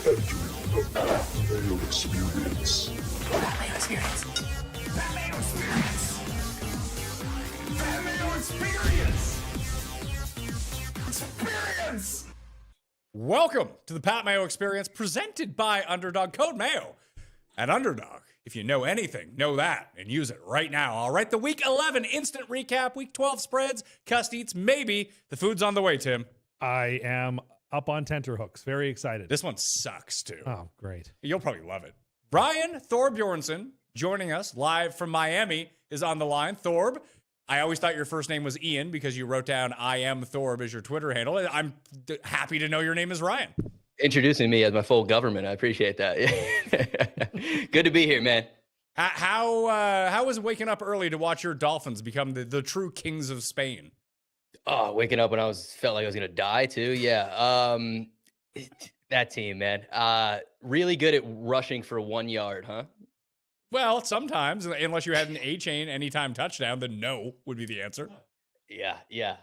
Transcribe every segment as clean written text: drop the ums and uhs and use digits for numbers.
entering the Mayo experience. Mayo experience. Mayo experience. Mayo experience. Experience. Welcome to the Pat Mayo Experience, presented by Underdog. Code Mayo at Underdog. If you know anything, know that, and use it right now. All right, the Week 11 instant recap, Week 12 spreads, Cust Eats, maybe. The food's on the way, Tim. I am up on tenterhooks. Very excited. This one sucks, too. Oh, great. You'll probably love it. Ryan Thorbjornsen, joining us live from Miami, is on the line. Thorb, I always thought your first name was Ian because you wrote down I am Thorb as your Twitter handle. I'm happy to know your name is Ryan. Introducing me as my full government. I appreciate that. Good to be here, man. How was waking up early to watch your Dolphins become the true kings of Spain? Oh, waking up when felt like I was gonna die too. Yeah. That team, man. Really good at rushing for 1 yard, huh? Well, sometimes, unless you had an A-chain anytime touchdown, then no would be the answer. Yeah.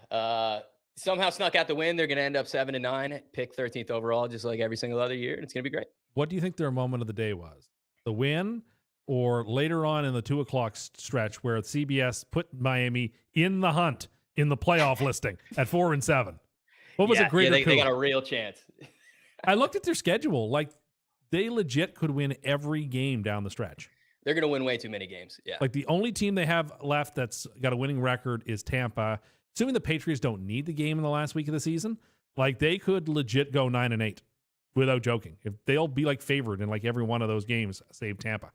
Somehow snuck out the win. They're gonna end up 7-9, pick 13th overall, just like every single other year, and it's gonna be great. What do you think their moment of the day was? The win, or later on in the 2 o'clock stretch where CBS put Miami in the hunt in the playoff listing at 4-7? What was a greater coup? They got a real chance. I looked at their schedule. Like, they legit could win every game down the stretch. They're going to win way too many games. Yeah. Like, the only team they have left that's got a winning record is Tampa. Assuming the Patriots don't need the game in the last week of the season, like, they could legit go 9-8 without joking. If they'll be like favored in like every one of those games, save Tampa.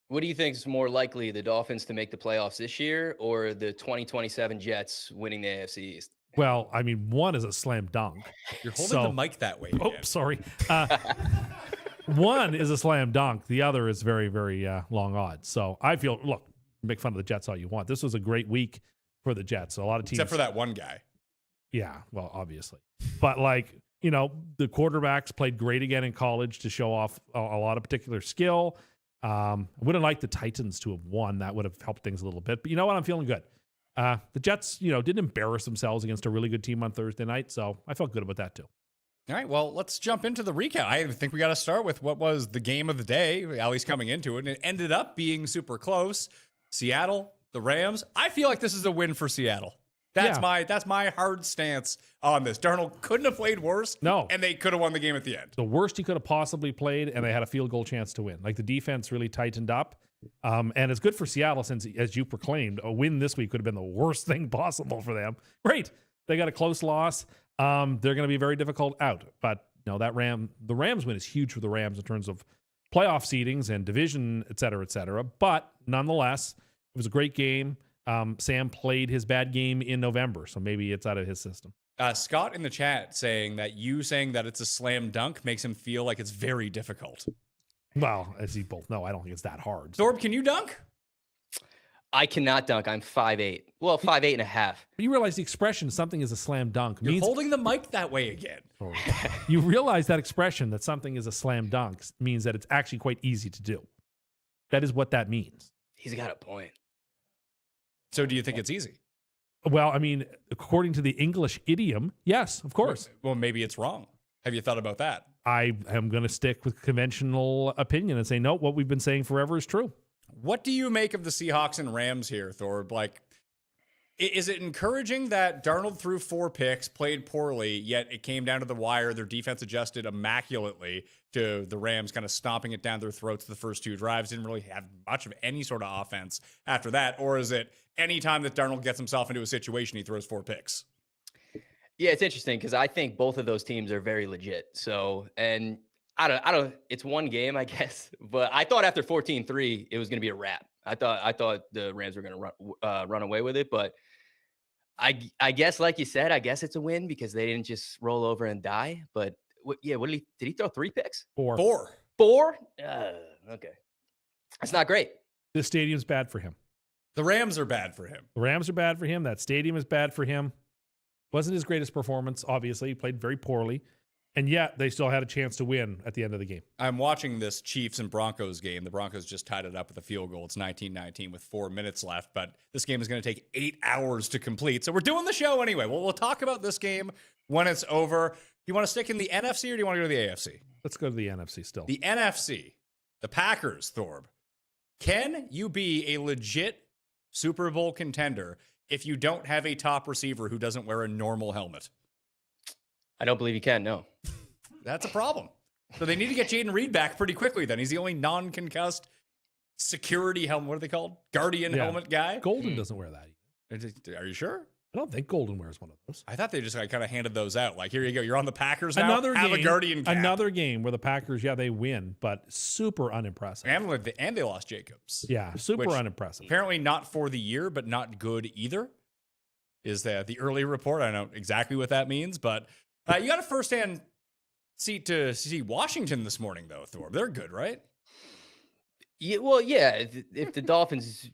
What do you think is more likely, the Dolphins to make the playoffs this year or the 2027 Jets winning the AFC East? Well, I mean, one is a slam dunk. You're holding the mic that way. Oh, sorry. One is a slam dunk. The other is very, very long odds. So I feel, look, make fun of the Jets all you want. This was a great week for the Jets. A lot of teams. Except for that one guy. Yeah, well, obviously. But, like, you know, the quarterbacks played great again in college to show off a lot of particular skill. I would have liked the Titans to have won. That would have helped things a little bit. But you know what? I'm feeling good. The Jets, didn't embarrass themselves against a really good team on Thursday night. So I felt good about that too. All right, well, let's jump into the recap. I think we got to start with what was the game of the day, at least coming into it. And it ended up being super close. Seattle, the Rams. I feel like this is a win for Seattle. That's my hard stance on this. Darnold couldn't have played worse. No. And they could have won the game at the end. The worst he could have possibly played, and they had a field goal chance to win. Like, the defense really tightened up. And it's good for Seattle since, as you proclaimed, a win this week could have been the worst thing possible for them. Great. They got a close loss. They're going to be very difficult out. But no, the Rams win is huge for the Rams in terms of playoff seedings and division, et cetera, et cetera. But nonetheless, it was a great game. Sam played his bad game in November, so maybe it's out of his system. Scott in the chat saying that it's a slam dunk makes him feel like it's very difficult. Well, as you both know, I don't think it's that hard. Thorb, can you dunk? I cannot dunk. I'm 5'8". Well, 5'8.5". But you realize the expression "something is a slam dunk" You're means holding the mic that way again. You realize that expression that something is a slam dunk means that it's actually quite easy to do. That is what that means. He's got a point. So do you think it's easy? Well, I mean, according to the English idiom, yes, of course. Well, maybe it's wrong. Have you thought about that? I am going to stick with conventional opinion and say, no, what we've been saying forever is true. What do you make of the Seahawks and Rams here, Thorb? Like, is it encouraging that Darnold threw 4 picks, played poorly, yet it came down to the wire, their defense adjusted immaculately to the Rams kind of stomping it down their throats the first 2 drives, didn't really have much of any sort of offense after that? Or is it any time that Darnold gets himself into a situation, he throws 4 picks? Yeah, it's interesting because I think both of those teams are very legit. So, and I don't, it's one game, I guess, but I thought after 14-3, it was going to be a wrap. I thought the Rams were going to run away with it, but I guess, like you said, I guess it's a win because they didn't just roll over and die. But did he throw 3 picks? 4. 4? Okay. That's not great. This stadium's bad for him. The Rams are bad for him. The Rams are bad for him. That stadium is bad for him. Wasn't his greatest performance, obviously. He played very poorly. And yet, they still had a chance to win at the end of the game. I'm watching this Chiefs and Broncos game. The Broncos just tied it up with a field goal. It's 19-19 with 4 minutes left, but this game is going to take 8 hours to complete. So we're doing the show anyway. We'll talk about this game when it's over. You want to stick in the NFC or do you want to go to the AFC? Let's go to the NFC still. The NFC, the Packers, Thorb. Can you be a legit Super Bowl contender if you don't have a top receiver who doesn't wear a normal helmet? I don't believe you can. No. That's a problem. So they need to get Jaden Reed back pretty quickly then. He's the only non-concussed security helmet. What are they called? Guardian helmet guy? Golden doesn't wear that either. Are you sure? I don't think Golden wears one of those. I thought they just kind of handed those out. Like, here you go. You're on the Packers now. Have a Guardian cap. Another game where the Packers, they win, but super unimpressive. And they lost Jacobs. Yeah, super unimpressive. Apparently not for the year, but not good either. Is that the early report? I don't know exactly what that means, but you got a firsthand seat to see Washington this morning, though, Thor. They're good, right? Yeah, well, yeah. If the Dolphins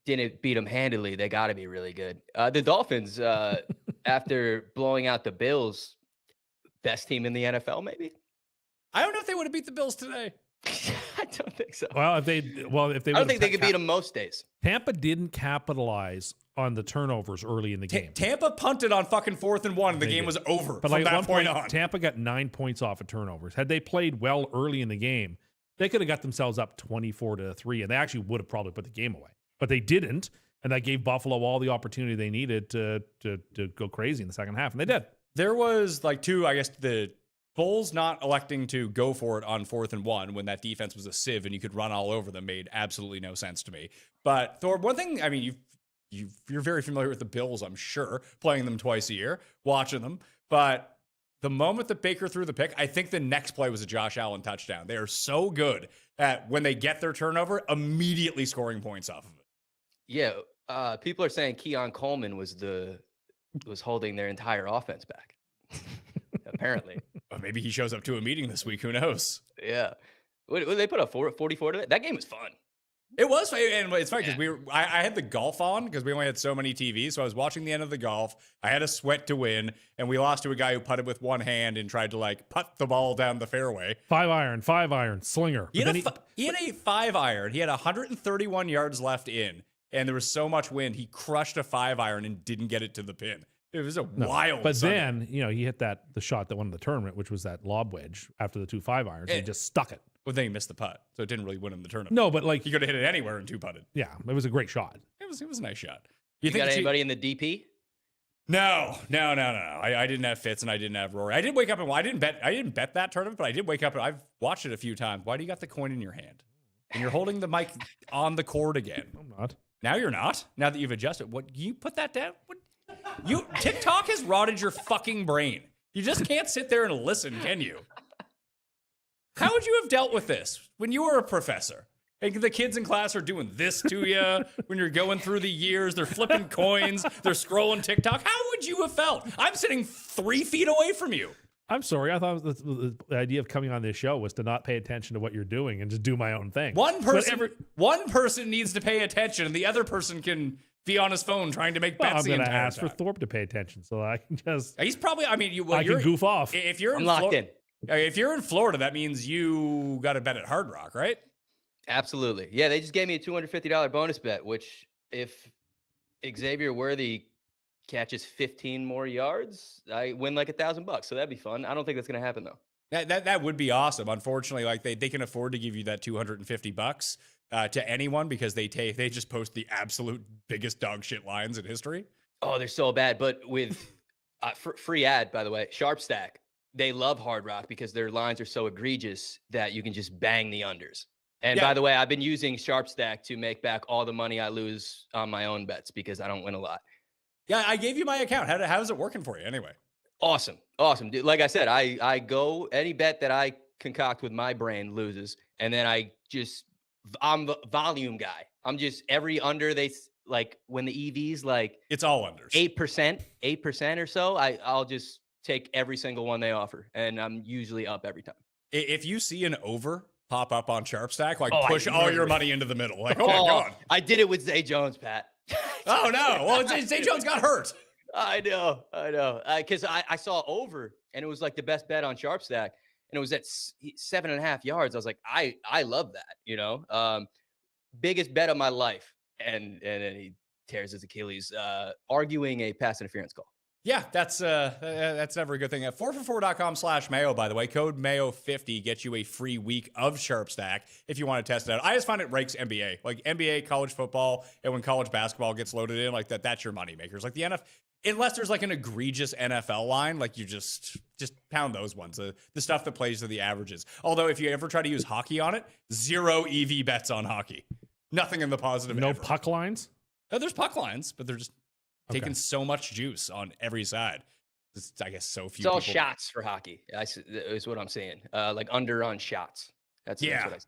didn't beat them handily, they got to be really good. The Dolphins, after blowing out the Bills, best team in the NFL, maybe. I don't know if they would have beat the Bills today. I don't think so. Well, if they I don't think they could beat them most days. Tampa didn't capitalize on the turnovers early in the game. Tampa punted on fucking 4th and 1. And the game was over. But like at one point on, Tampa got 9 points off of turnovers. Had they played well early in the game, they could have got themselves up 24-3, and they actually would have probably put the game away. But they didn't, and that gave Buffalo all the opportunity they needed to go crazy in the second half, and they did. There was like the Bulls not electing to go for it on 4th and 1 when that defense was a sieve and you could run all over them made absolutely no sense to me. But Thor, one thing, I mean, you're very familiar with the Bills, I'm sure, playing them twice a year, watching them. But the moment that Baker threw the pick, I think the next play was a Josh Allen touchdown. They are so good at when they get their turnover, immediately scoring points off of it. Yeah, people are saying Keon Coleman was holding their entire offense back. Apparently. Well, maybe he shows up to a meeting this week. Who knows? Yeah. What they put up 44 to it? That game was fun. It was, and it's funny because I had the golf on because we only had so many TVs, so I was watching the end of the golf. I had a sweat to win, and we lost to a guy who putted with one hand and tried to like putt the ball down the fairway. 5-iron, slinger. He had a 5-iron. He had 131 yards left in, and there was so much wind. He crushed a 5-iron and didn't get it to the pin. It was a wild. But Sunday. then, he hit the shot that won the tournament, which was that lob wedge after the 2 5-irons. And he just stuck it. Well, then he missed the putt, so it didn't really win him the tournament. No, but like he could have hit it anywhere and 2-putted. Yeah, it was a great shot. It was a nice shot. You got anybody in the DP? No. I didn't have Fitz and I didn't have Rory. I did wake up and I didn't bet that tournament, but I did wake up and I've watched it a few times. Why do you got the coin in your hand? And you're holding the mic on the cord again. I'm not. Now you're not. Now that you've adjusted, what you put that down? TikTok has rotted your fucking brain. You just can't sit there and listen, can you? How would you have dealt with this when you were a professor? And the kids in class are doing this to you when you're going through the years. They're flipping coins. They're scrolling TikTok. How would you have felt? I'm sitting 3 feet away from you. I'm sorry. I thought the idea of coming on this show was to not pay attention to what you're doing and just do my own thing. One person needs to pay attention, and the other person can be on his phone trying to make bets. I'm going to ask for Thorpe to pay attention, so I can just. He's probably. I mean, I can goof off. If you're locked in. If you're in Florida, that means you got to bet at Hard Rock, right? Absolutely. Yeah, they just gave me a $250 bonus bet, which if Xavier Worthy catches 15 more yards, I win like $1,000. So that'd be fun. I don't think that's going to happen though. That would be awesome. Unfortunately, like they can afford to give you that $250 to anyone because they just post the absolute biggest dog shit lines in history. Oh, they're so bad. But with free ad, by the way, Sharp Stack, they love Hard Rock because their lines are so egregious that you can just bang the unders. And by the way, I've been using Sharp Stack to make back all the money I lose on my own bets because I don't win a lot. Yeah, I gave you my account. How's it working for you anyway? Awesome. Dude, like I said, I go any bet that I concoct with my brain loses. And then I'm the volume guy. I'm just every under they like when the EV's like it's all unders. 8% or so. I'll just take every single one they offer. And I'm usually up every time. If you see an over pop up on Sharp Stack, like push all your money into the middle. Like, oh my God. I did it with Zay Jones, Pat. Oh no. Well, Zay Jones got hurt. I know. Because I saw over and it was like the best bet on Sharp Stack. And it was at 7.5 yards. I was like, I love that, biggest bet of my life. And then he tears his Achilles, arguing a pass interference call. Yeah, that's never a good thing. 4for4.com/Mayo, by the way, code Mayo50 gets you a free week of Sharp Stack if you want to test it out. I just find it rakes NBA, like NBA, college football, and when college basketball gets loaded in like that, that's your money makers. Like the NFL, unless there's like an egregious NFL line, like you just pound those ones, the stuff that plays to the averages. Although if you ever try to use hockey on it, 0 EV bets on hockey, nothing in the positive. No ever. puck lines. No, there's puck lines, but they're just taking so much juice on every side. I guess so few. It's all people. shots for hockey. Is what I'm saying. Like under on shots. That's what I say.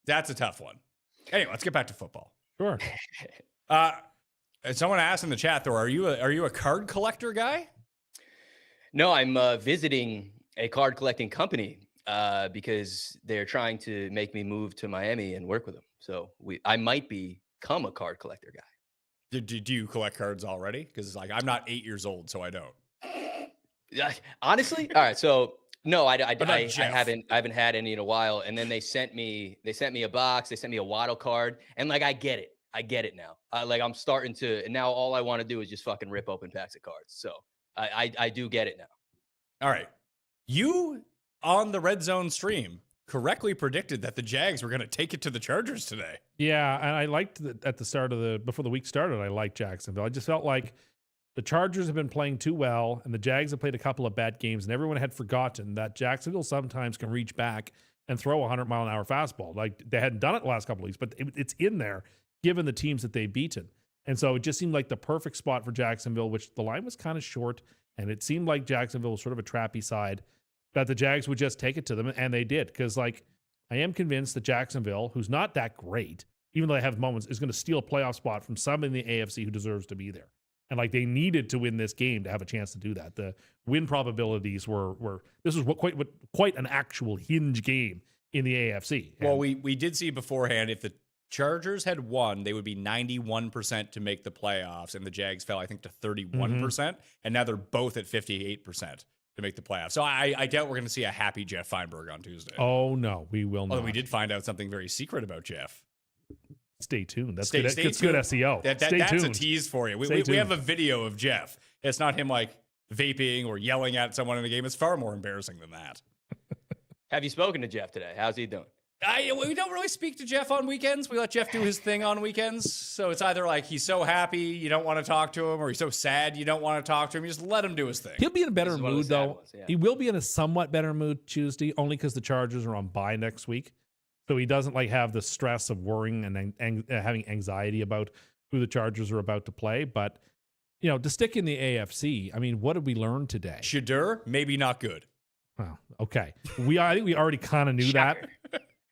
That's a tough one. Anyway, let's get back to football. Sure. Someone asked in the chat though, are you a card collector guy? No, I'm visiting a card collecting company because they're trying to make me move to Miami and work with them. So I might become a card collector guy. Do you collect cards already? Because like I'm not 8 years old, so I don't. Honestly, all right. So no, I haven't had any in a while. And then they sent me a box. They sent me a Waddle card, and like I get it now. I'm starting to, and now all I want to do is just fucking rip open packs of cards. So I do get it now. All right, you on the Red Zone stream correctly predicted that the Jags were going to take it to the Chargers today. Yeah, and I liked that at the start of before the week started, I liked Jacksonville. I just felt like the Chargers have been playing too well, and the Jags have played a couple of bad games, and everyone had forgotten that Jacksonville sometimes can reach back and throw a 100-mile-an-hour fastball. Like, they hadn't done it the last couple of weeks, but it's in there, given the teams that they've beaten. And so it just seemed like the perfect spot for Jacksonville, which the line was kind of short, and it seemed like Jacksonville was sort of a trappy side, that the Jags would just take it to them, and they did. Because, like, I am convinced that Jacksonville, who's not that great, even though they have moments, is going to steal a playoff spot from somebody in the AFC who deserves to be there. And like they needed to win this game to have a chance to do that. The win probabilities were this was quite an actual hinge game in the AFC. Well, we did see beforehand if the Chargers had won, they would be 91% to make the playoffs, and the Jags fell, I think, to 31%, and now they're both at 58% to make the playoffs. So I doubt we're going to see a happy Jeff Feinberg on Tuesday. Oh no, we will not. Although we did find out something very secret about Jeff. Stay tuned. That's stay good. tuned. That's good SEO. That's tuned. a tease for you. We have a video of Jeff. It's not him like vaping or yelling at someone in the game. It's far more embarrassing than that. Have you spoken to Jeff today? How's he doing? We don't really speak to Jeff on weekends. We let Jeff do his thing on weekends. So it's either like he's so happy you don't want to talk to him, or he's so sad you don't want to talk to him. You just let him do his thing. He'll be in a better mood, though. Ones, yeah. He will be in a somewhat better mood Tuesday, only because the Chargers are on bye next week. So he doesn't like have the stress of worrying and having anxiety about who the Chargers are about to play. But, you know, to stick in the AFC, I mean, what did we learn today? Shadur, maybe not good. Well, okay. I think we already kind of knew that.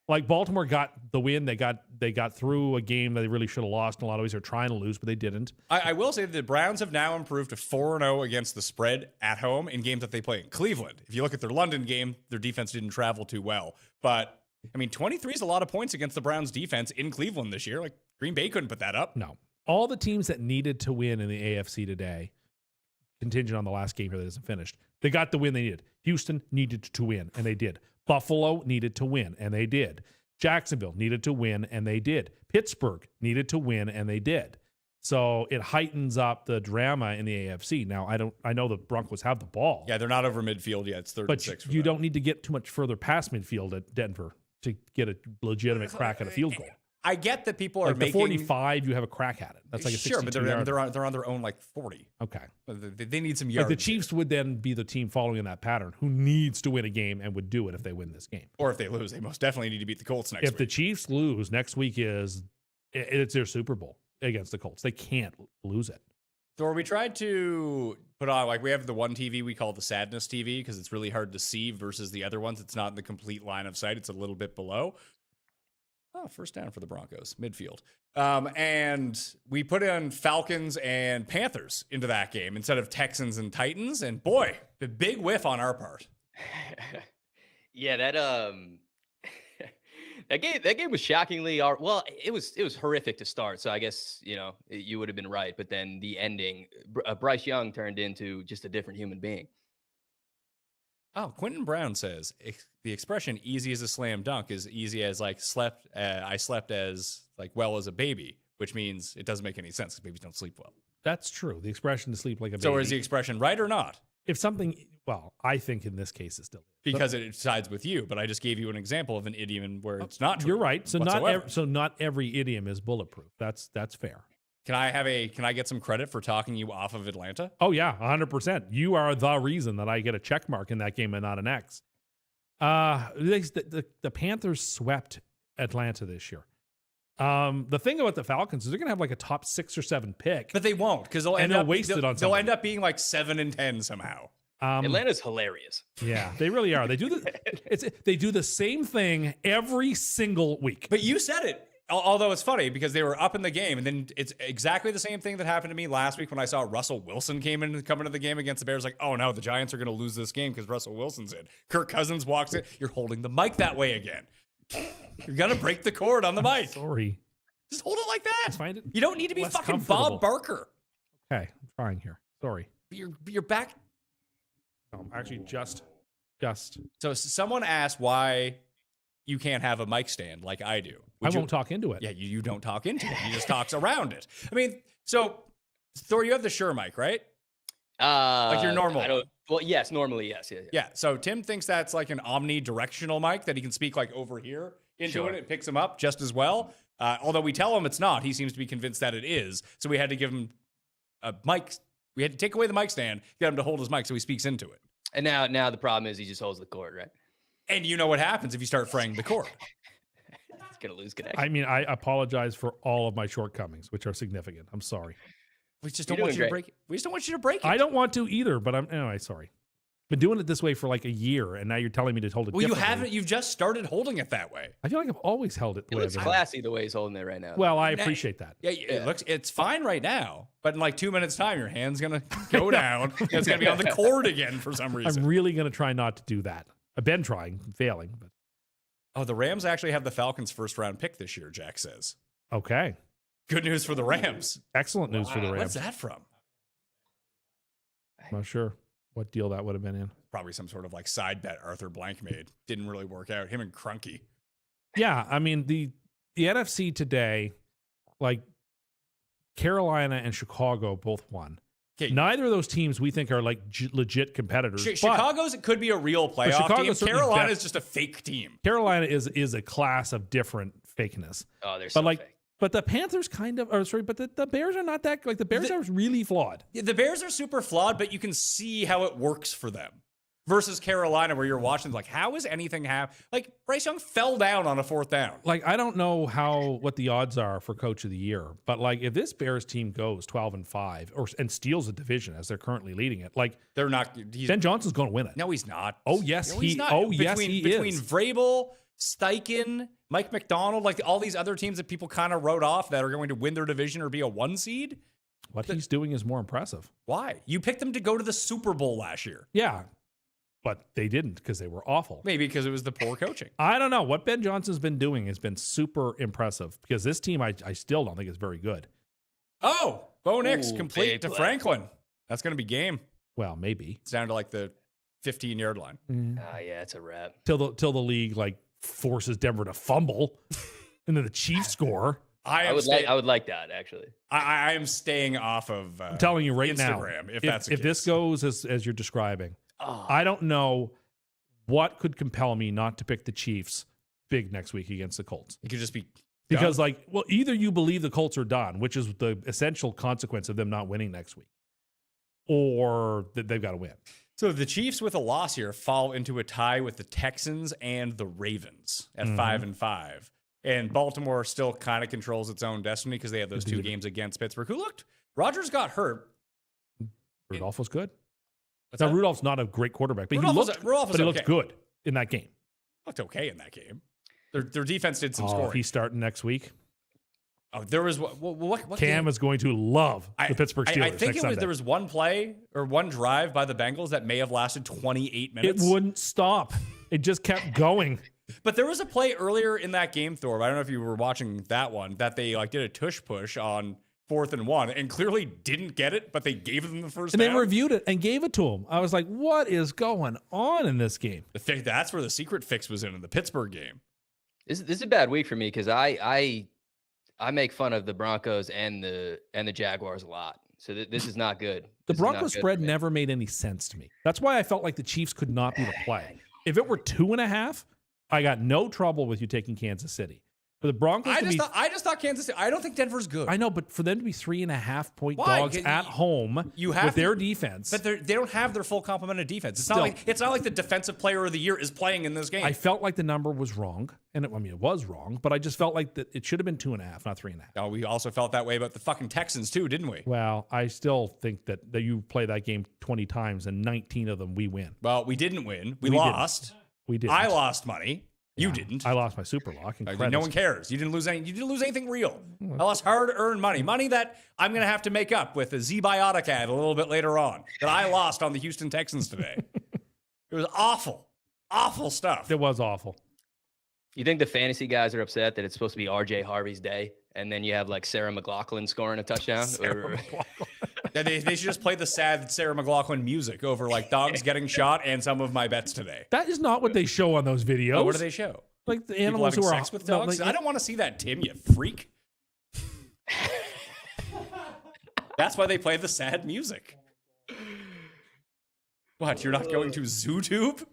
Like Baltimore got the win. They got through a game that they really should have lost in a lot of ways. They're trying to lose, but they didn't. I will say that the Browns have now improved to 4-0 against the spread at home in games that they play in Cleveland. If you look at their London game, their defense didn't travel too well. But, I mean, 23 is a lot of points against the Browns defense in Cleveland this year. Like, Green Bay couldn't put that up. No. All the teams that needed to win in the AFC today, contingent on the last game here that isn't finished, they got the win they needed. Houston needed to win, and they did. Buffalo needed to win, and they did. Jacksonville needed to win, and they did. Pittsburgh needed to win, and they did. So it heightens up the drama in the AFC. Now, I know the Broncos have the ball. Yeah, they're not over midfield yet. It's 3rd and 6. But you don't need to get too much further past midfield at Denver to get a legitimate crack at a field goal. I get that people are like making... the 45, you have a crack at it. That's like a 62 Sure, but they're on their own like 40. Okay. They need some yards. Like the Chiefs would then be the team following in that pattern who needs to win a game and would do it if they win this game. Or if they lose, they most definitely need to beat the Colts next week. If the Chiefs lose, next week it's their Super Bowl against the Colts. They can't lose it. Thor, we tried to put on, like, we have the one TV we call the sadness TV because it's really hard to see versus the other ones. It's not in the complete line of sight. It's a little bit below. Oh, first down for the Broncos, midfield. And we put in Falcons and Panthers into that game instead of Texans and Titans. And boy, the big whiff on our part. Yeah, that game was shockingly well. It was horrific to start. So I guess you would have been right. But then the ending, Bryce Young turned into just a different human being. Oh, Quentin Brown says the expression "easy as a slam dunk" is easy as like I slept as like well as a baby, which means it doesn't make any sense because babies don't sleep well. That's true. The expression to sleep like a baby. So is the expression right or not? If something, well, I think in this case it still is. Because it sides with you, but I just gave you an example of an idiom where it's not true. You're right. So whatsoever. not every idiom is bulletproof. That's fair. Can I get some credit for talking you off of Atlanta? Oh yeah, 100%. You are the reason that I get a check mark in that game and not an X. The Panthers swept Atlanta this year. The thing about the Falcons is they're gonna have like a top 6 or 7 pick, But they won't, because they'll end up being like 7-10 somehow. Atlanta's hilarious. Yeah, they really are. They do the same thing every single week. But you said it. Although it's funny because they were up in the game, and then it's exactly the same thing that happened to me last week when I saw Russell Wilson come into the game against the Bears. Like, oh no, the Giants are going to lose this game because Russell Wilson's in. Kirk Cousins walks in. You're holding the mic that way again. You're gonna break the cord on the mic. Sorry. Just hold it like that. Find it You don't need to be less fucking comfortable. Bob Barker. Okay, I'm trying here. Sorry. You're back. Actually, just. So someone asked why you can't have a mic stand like I do. I won't talk into it. Yeah, you don't talk into it. You just talks around it. I mean, so Thor, you have the Shure mic, right? Like your normal. Well, yes, normally, yes. Yeah. Yeah. So Tim thinks that's like an omnidirectional mic that he can speak like over here into it. It picks him up just as well. Although we tell him it's not, he seems to be convinced that it is. So we had to give him a mic. We had to take away the mic stand, get him to hold his mic so he speaks into it. And now the problem is he just holds the cord, right? And you know what happens if you start fraying the cord. It's gonna lose connection. I mean, I apologize for all of my shortcomings, which are significant. I'm sorry. We just don't want you to break it. We just don't want you to break it. I don't want to either, but anyway, sorry. Been doing it this way for like a year, and now you're telling me to hold it Well, you differently. haven't. You've just started holding it that way. I feel like I've always held it the It way looks I've classy the way he's holding it right now. Well, I appreciate that. Yeah, it looks. It's fine right now, but in like 2 minutes' time, your hand's gonna go down. It's gonna be on the cord again for some reason. I'm really going to try not to do that. I've been trying, failing, but Oh, the Rams actually have the Falcons' first-round pick this year. Jack says. okay. Good news for the Rams. Excellent news for the Rams. What's that from? I'm not sure what deal that would have been in. Probably some sort of like side bet Arthur Blank made. Didn't really work out. Him and Crunky. Yeah, I mean the NFC today, like Carolina and Chicago both won. Okay. Neither of those teams we think are like legit competitors. but Chicago's it could be a real playoff Chicago's team. certainly Carolina's just a fake team. Carolina is a class of different fakeness. Oh, they're so fake. But the Panthers but the Bears are not that, like the Bears are really flawed. Yeah, the Bears are super flawed, but you can see how it works for them. Versus Carolina, where you're watching, like, how is anything happen? Like, Bryce Young fell down on a 4th down. Like, I don't know what the odds are for Coach of the Year, but like, if this Bears team goes 12-5 and steals a division as they're currently leading it, like, They're not. Ben Johnson's going to win it. No, he's not. Oh yes, he's not. he Between is. Vrabel, Steichen, Mike McDonald, like all these other teams that people kind of wrote off that are going to win their division or be a 1 seed. What he's doing is more impressive. Why? You picked them to go to the Super Bowl last year. Yeah, but they didn't because they were awful. Maybe because it was the poor coaching. I don't know. What Ben Johnson's been doing has been super impressive because this team I still don't think is very good. Oh, Bo Nix Ooh, complete big to play. Franklin. That's going to be game. Well, maybe It's down to like the 15-yard line. Yeah, it's a wrap. till the league like forces Denver to fumble, and then the Chiefs score. I would like that actually. I am staying off of. I'm telling you right Instagram, now, if that's the if this case. goes as you're describing, Oh, I don't know what could compel me not to pick the Chiefs big next week against the Colts. It could just be Because, done. like, well, either you believe the Colts are done, which is the essential consequence of them not winning next week, or that they've got to win. So the Chiefs with a loss here fall into a tie with the Texans and the Ravens at Mm-hmm. 5-5. And Baltimore still kind of controls its own destiny because they have those 2 Indeed. games against Pittsburgh. Who looked? Rodgers got hurt. Rudolph was good. What's Now, that? Rudolph's not a great quarterback, but Rudolph he was looked okay. good in that game. Looked okay in that game. Their defense did some Oh, scoring. he's starting next week. Oh, there was what Cam game? is going to love the Pittsburgh Steelers. I think next Sunday. there was one play or one drive by the Bengals that may have lasted 28 It minutes. wouldn't stop. It just kept going. But there was a play earlier in that game, Thor. I don't know if you were watching that one, that they like did a tush push on 4th and 1 and clearly didn't get it, but they gave them the first And down. they reviewed it and gave it to him. I was like, what is going on in this game? That's where the secret fix was in the Pittsburgh game. This is a bad week for me because I make fun of the Broncos and the Jaguars a lot. So this is not good. The This is not Broncos good spread for me. never made any sense to me. That's why I felt like the Chiefs could not be the play. If it were 2.5, I got no trouble with you taking Kansas City. For the Broncos I to just thought Kansas City. I don't think Denver's good. I know, but for them to be 3.5 point Why? dogs at home with their defense. But they don't have their full complement of defense. It's Still. not like the defensive player of the year is playing in this game. I felt like the number was wrong. And it was wrong, but I just felt like that it should have been 2.5, not 3.5. Oh, we also felt that way about the fucking Texans too, didn't we? Well, I still think that you play that game 20 times and 19 of them we win. Well, we didn't win. We didn't. lost. We did. I lost money. You Yeah. didn't. I lost my super lock. And No one cares. You didn't lose any. You didn't lose anything real. I lost hard-earned money that I'm going to have to make up with a Z-Biotic ad a little bit later on that I lost on the Houston Texans today. It was awful stuff. It was awful. You think the fantasy guys are upset that it's supposed to be RJ Harvey's day, and then you have like Sarah McLaughlin scoring a touchdown? Yeah, they should just play the sad Sarah McLaughlin music over like dogs getting shot and some of my bets today. That is not what they show on those videos. Oh, what do they show? Like the People animals having who are sex with dogs? I don't want to see that, Tim, you freak. That's why they play the sad music. What, you're not going to ZooTube?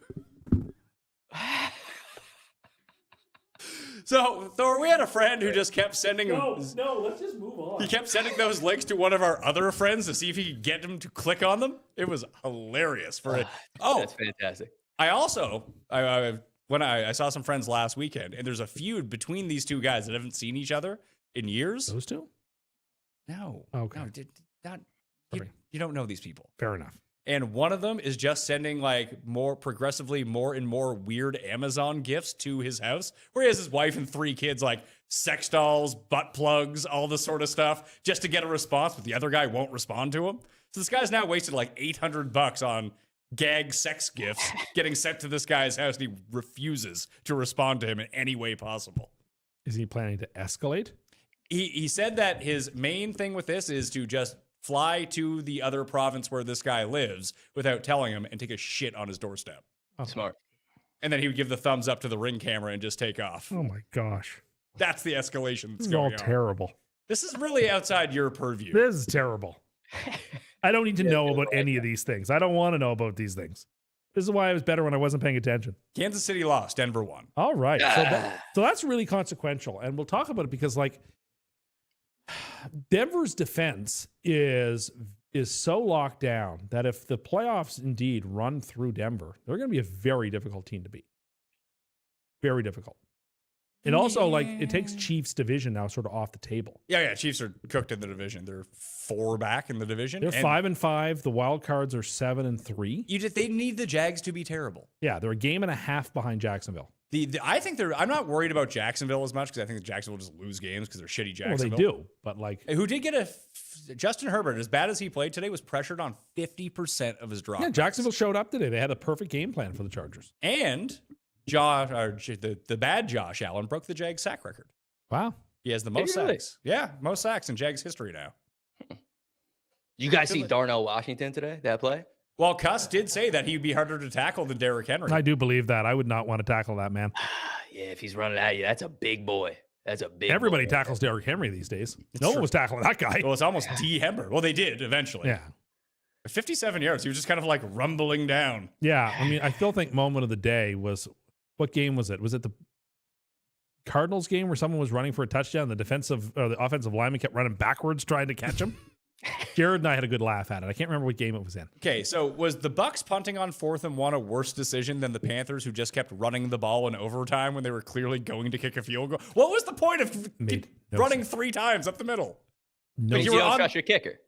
So, Thor, we had a friend who just kept sending... No, let's just move on. He kept sending those links to one of our other friends to see if he could get him to click on them. It was hilarious. That's fantastic. I also, when I saw some friends last weekend, and there's a feud between these two guys that haven't seen each other in years. Those two? No. Okay. No, you don't know these people. Fair enough. And one of them is just sending like progressively more and more weird Amazon gifts to his house, where he has his wife and 3 kids, like sex dolls, butt plugs, all this sort of stuff, just to get a response. But the other guy won't respond to him. So this guy's now wasted like $800 on gag sex gifts getting sent to this guy's house, and he refuses to respond to him in any way possible. Is he planning to escalate? He said that his main thing with this is to just fly to the other province where this guy lives without telling him and take a shit on his doorstep. Okay. Smart. And then he would give the thumbs up to the Ring camera and just take off. Oh my gosh. That's the escalation that's This is all going on. terrible. This is really outside your purview. This is terrible. I don't need to know about any of these things. I don't want to know about these things. This is why I was better when I wasn't paying attention. Kansas City lost. Denver won. All right. So that's really consequential. And we'll talk about it because, like, Denver's defense is so locked down that if the playoffs indeed run through Denver, they're going to be a very difficult team to beat. Very difficult. And also, like, it takes Chiefs division now sort of off the table. Yeah. Chiefs are cooked in the division. They're 4 back in the division. They're 5-5. The wild cards are 7-3. They need the Jags to be terrible. Yeah, they're a game and a half behind Jacksonville. I think I'm not worried about Jacksonville as much because I think that Jacksonville just lose games because they're shitty Jacksonville. Well, they do, but like, who did get Justin Herbert, as bad as he played today, was pressured on 50% of his drops. yeah, Jacksonville showed up today. They had a perfect game plan for the Chargers. And the bad Josh Allen broke the Jags sack record. Wow. He has the most Did he really? sacks. Yeah, most sacks in Jags history now. You guys see Darnell Washington today? That play? Well, Cust did say that he'd be harder to tackle than Derrick Henry. I do believe that. I would not want to tackle that man. Yeah, if he's running at you, that's a big boy. That's a big Everybody boy. tackles Derrick Henry these days. No one was tackling that guy. Well, it's almost D-Hember. Well, they did eventually. Yeah. 57 yards. He was just kind of like rumbling down. Yeah. I mean, I still think moment of the day was, what game was it? Was it the Cardinals game where someone was running for a touchdown? The offensive lineman kept running backwards trying to catch him. Jared and I had a good laugh at it. I can't remember what game it was in. Okay, so was the Bucs punting on 4th and 1 a worse decision than the Panthers, who just kept running the ball in overtime when they were clearly going to kick a field goal? What was the point of running 3 times up the middle? No, But you don't trust your kicker.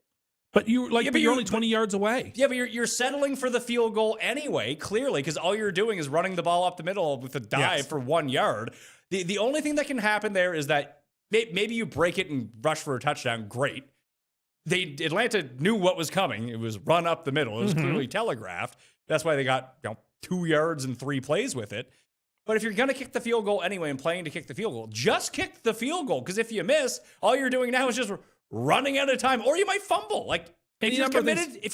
but you're only 20 yards away. Yeah, but you're settling for the field goal anyway, clearly, because all you're doing is running the ball up the middle with a dive for 1 yard. The only thing that can happen there is that maybe you break it and rush for a touchdown. Great. Atlanta knew what was coming. It was run up the middle. It was clearly telegraphed. That's why they got 2 yards and 3 plays with it. But if you're going to kick the field goal anyway and playing to kick the field goal, just kick the field goal. Because if you miss, all you're doing now is just running out of time, or you might fumble. Like, if you're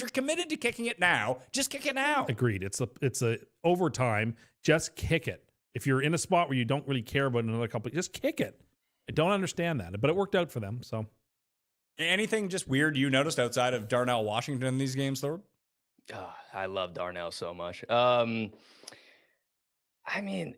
committed to kicking it now, just kick it now. Agreed. It's a overtime. Just kick it. If you're in a spot where you don't really care about another couple, just kick it. I don't understand that, but it worked out for them. So Anything just weird you noticed outside of Darnell Washington in these games, Thor? Oh, I love Darnell so much. I mean,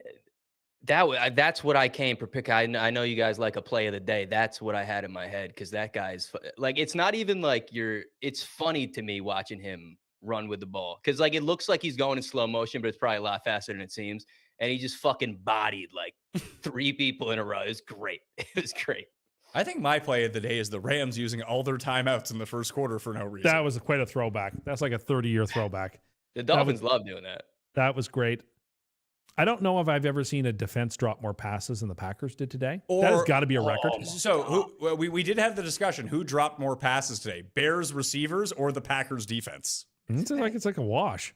that's what I came for pick. I know you guys like a play of the day. That's what I had in my head because that guy's like, it's not even like it's funny to me watching him run with the ball because like it looks like he's going in slow motion, but it's probably a lot faster than it seems. And he just fucking bodied like 3 people in a row. It was great. It was great. I think my play of the day is the Rams using all their timeouts in the first quarter for no reason. That was quite a throwback. That's like a 30-year throwback. The Dolphins love doing that. That was great. I don't know if I've ever seen a defense drop more passes than the Packers did today. That has got to be a record. So we did have the discussion. Who dropped more passes today? Bears receivers or the Packers defense? It's like a wash.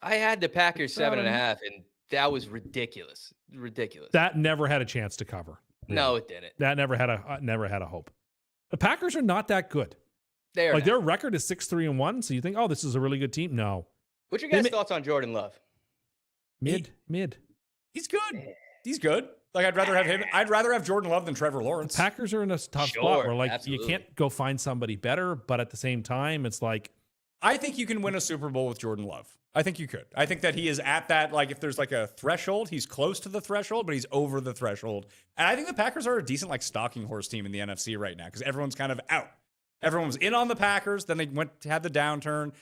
I had the Packers 7.5, and that was ridiculous. Ridiculous. That never had a chance to cover. No, it didn't. That never had a hope. The Packers are not that good. Their record is 6-3-1. So you think, oh, this is a really good team? No. What's your guys' thoughts on Jordan Love? Mid. He's good. He's good. Like I'd rather have him. I'd rather have Jordan Love than Trevor Lawrence. The Packers are in a tough spot where you can't go find somebody better, but at the same time, it's like I think you can win a Super Bowl with Jordan Love. I think you could. I think that he is at that, like if there's like a threshold, he's close to the threshold, but he's over the threshold. And I think the Packers are a decent like stalking horse team in the NFC right now because everyone's kind of out. Everyone was in on the Packers, then they had the downturn.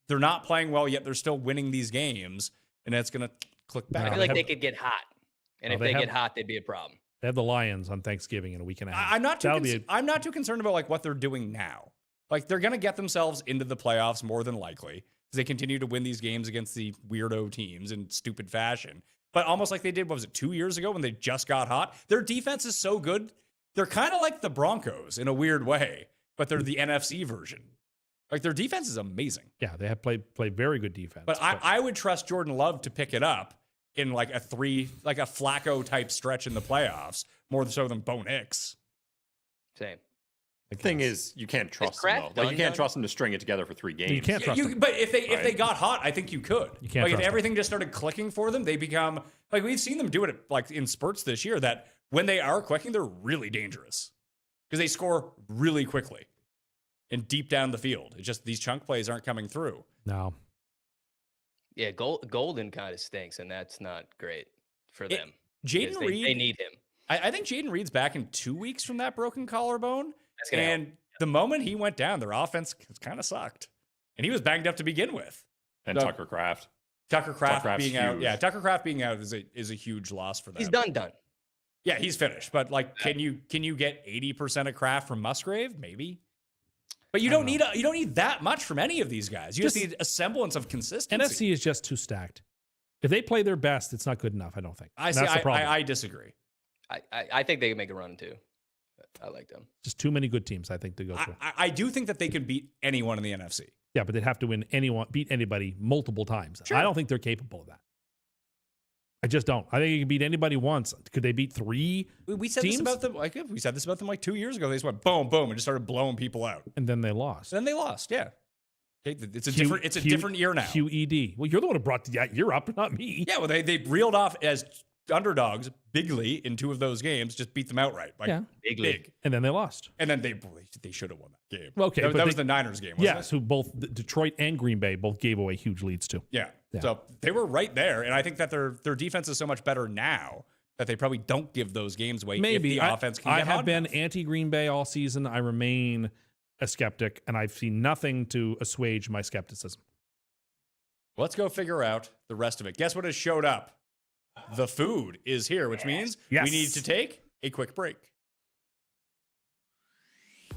They're not playing well yet. They're still winning these games, and it's going to click back. I feel like they could get hot. And if they get hot, they'd be a problem. They have the Lions on Thanksgiving in a week and a half. I'm not too concerned about like what they're doing now. Like they're going to get themselves into the playoffs more than likely because they continue to win these games against the weirdo teams in stupid fashion. But almost like they did, what was it, 2 years ago when they just got hot? Their defense is so good. They're kind of like the Broncos in a weird way, but they're the NFC version. Like their defense is amazing. Yeah, they have played very good defense. But I would trust Jordan Love to pick it up in like a Flacco type stretch in the playoffs, more so than Bo Nix. Same. The thing is, you can't trust him though. Like you can't trust him to string it together for 3 games. You can't trust him. But if they got hot, I think you could. You can't like if trust everything just started clicking for them, they become like we've seen them do it like in spurts this year. That when they are clicking, they're really dangerous because they score really quickly and deep down the field. It's just these chunk plays aren't coming through. No. Yeah, Golden kind of stinks, and that's not great for them. Jaden Reed, they need him. I think Jaden Reed's back in 2 weeks from that broken collarbone. That's gonna help. The moment he went down, their offense kind of sucked. And he was banged up to begin with. And Tucker Kraft. Tucker Kraft being huge. out. Yeah, Tucker Kraft being out is a huge loss for them. He's done. Yeah, he's finished. But like, can you get 80% of Kraft from Musgrave? Maybe. But you don't need that much from any of these guys. You just need a semblance of consistency. NFC is just too stacked. If they play their best, it's not good enough, I don't think. That's the problem. I disagree. I think they can make a run too. I like them. Just too many good teams, I think, to go through. I do think that they can beat anyone in the NFC. Yeah, but they'd have to beat anybody multiple times. Sure. I don't think they're capable of that. I just don't. I think you can beat anybody once. Could they beat 3 we said teams? This about them. We said this about them like 2 years ago. They just went boom, boom, and just started blowing people out. And then they lost. Yeah. It's a different year now. QED. Well, you're the one who brought the year up, not me. Yeah, well, they reeled off as underdogs bigly in 2 of those games, just beat them outright. Like, yeah. Big. And then they lost. And then they should have won that game. Okay. That was the Niners game, wasn't it? Who both Detroit and Green Bay both gave away huge leads to. Yeah. So they were right there. And I think that their defense is so much better now that they probably don't give those games away. Maybe. If the offense can I get have hot been enough. anti-Green Bay all season. I remain a skeptic, and I've seen nothing to assuage my skepticism. Let's go figure out the rest of it. Guess what has showed up? The food is here, which means we need to take a quick break.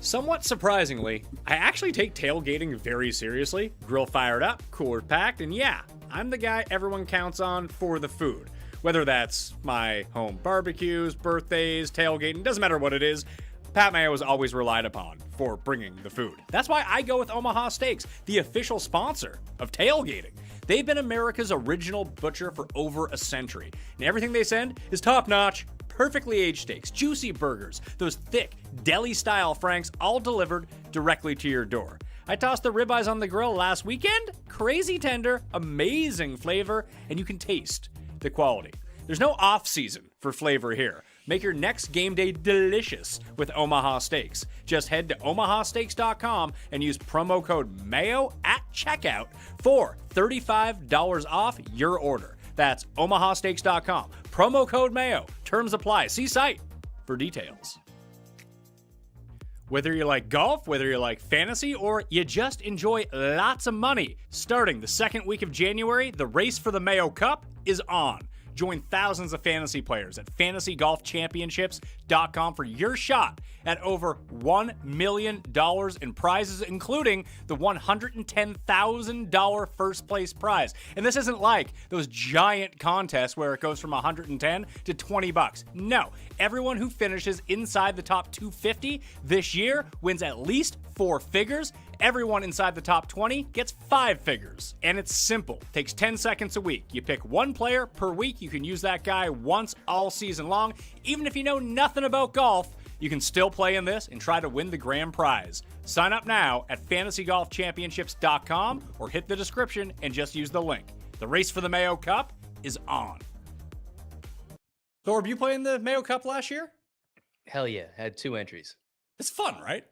Somewhat surprisingly, I actually take tailgating very seriously. Grill fired up, cooler packed, and yeah, I'm the guy everyone counts on for the food. Whether that's my home barbecues, birthdays, tailgating, doesn't matter what it is, Pat Mayo is always relied upon for bringing the food. That's why I go with Omaha Steaks, the official sponsor of tailgating. They've been America's original butcher for over a century, and everything they send is top-notch, perfectly aged steaks, juicy burgers, those thick, deli-style franks, all delivered directly to your door. I tossed the ribeyes on the grill last weekend, crazy tender, amazing flavor, and you can taste the quality. There's no off-season for flavor here. Make your next game day delicious with Omaha Steaks. Just head to omahasteaks.com and use promo code MAYO at checkout for $35 off your order. That's omahasteaks.com. Promo code MAYO. Terms apply. See site for details. Whether you like golf, whether you like fantasy, or you just enjoy lots of money, starting the second week of January, the race for the Mayo Cup is on. Join thousands of fantasy players at fantasygolfchampionships.com for your shot at over $1 million in prizes, including the $110,000 first place prize. And this isn't like those giant contests where it goes from $110 to $20. No, everyone who finishes inside the top 250 this year wins at least 4 figures. Everyone inside the top 20 gets 5 figures. And it's simple. Takes 10 seconds a week. You pick one player per week. You can use that guy once all season long. Even if you know nothing about golf, you can still play in this and try to win the grand prize. Sign up now at fantasygolfchampionships.com or hit the description and just use the link. The race for the Mayo Cup is on. Thorb, you playing the Mayo Cup last year? Hell yeah, had 2 entries. It's fun, right?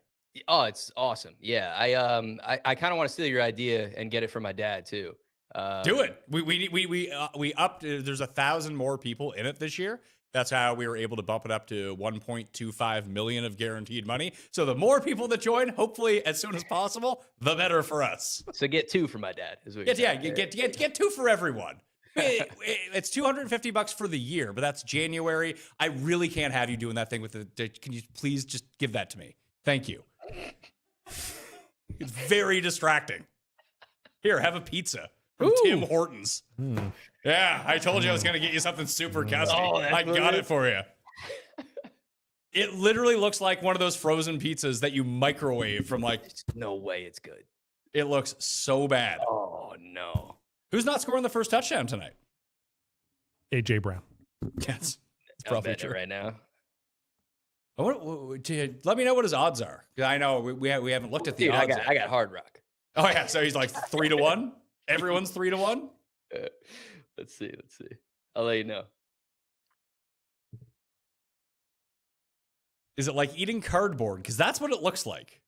Oh, it's awesome. Yeah, I kind of want to steal your idea and get it from my dad too. Do it. We upped. There's 1,000 more people in it this year. That's how we were able to bump it up to 1.25 million of guaranteed money. So the more people that join, hopefully as soon as possible, the better for us. So get 2 for my dad. Is what get 2 for everyone. It's $250 for the year, but that's January. I really can't have you doing that thing with the. Can you please just give that to me? Thank you. It's very distracting. Here, have a pizza from Tim Hortons. Yeah, I told you I was going to get you something super custy. I got it for you. It literally looks like one of those frozen pizzas that you microwave from like... No way it's good. It looks so bad. Oh, no. Who's not scoring the first touchdown tonight? AJ Brown. Yes. It's I'm probably betting true. it right now. Let me know what his odds are. I know we haven't looked at the odds. I got Hard Rock. Oh yeah, so he's like 3-1. Everyone's 3-1. Let's see. I'll let you know. Is it like eating cardboard? Because that's what it looks like.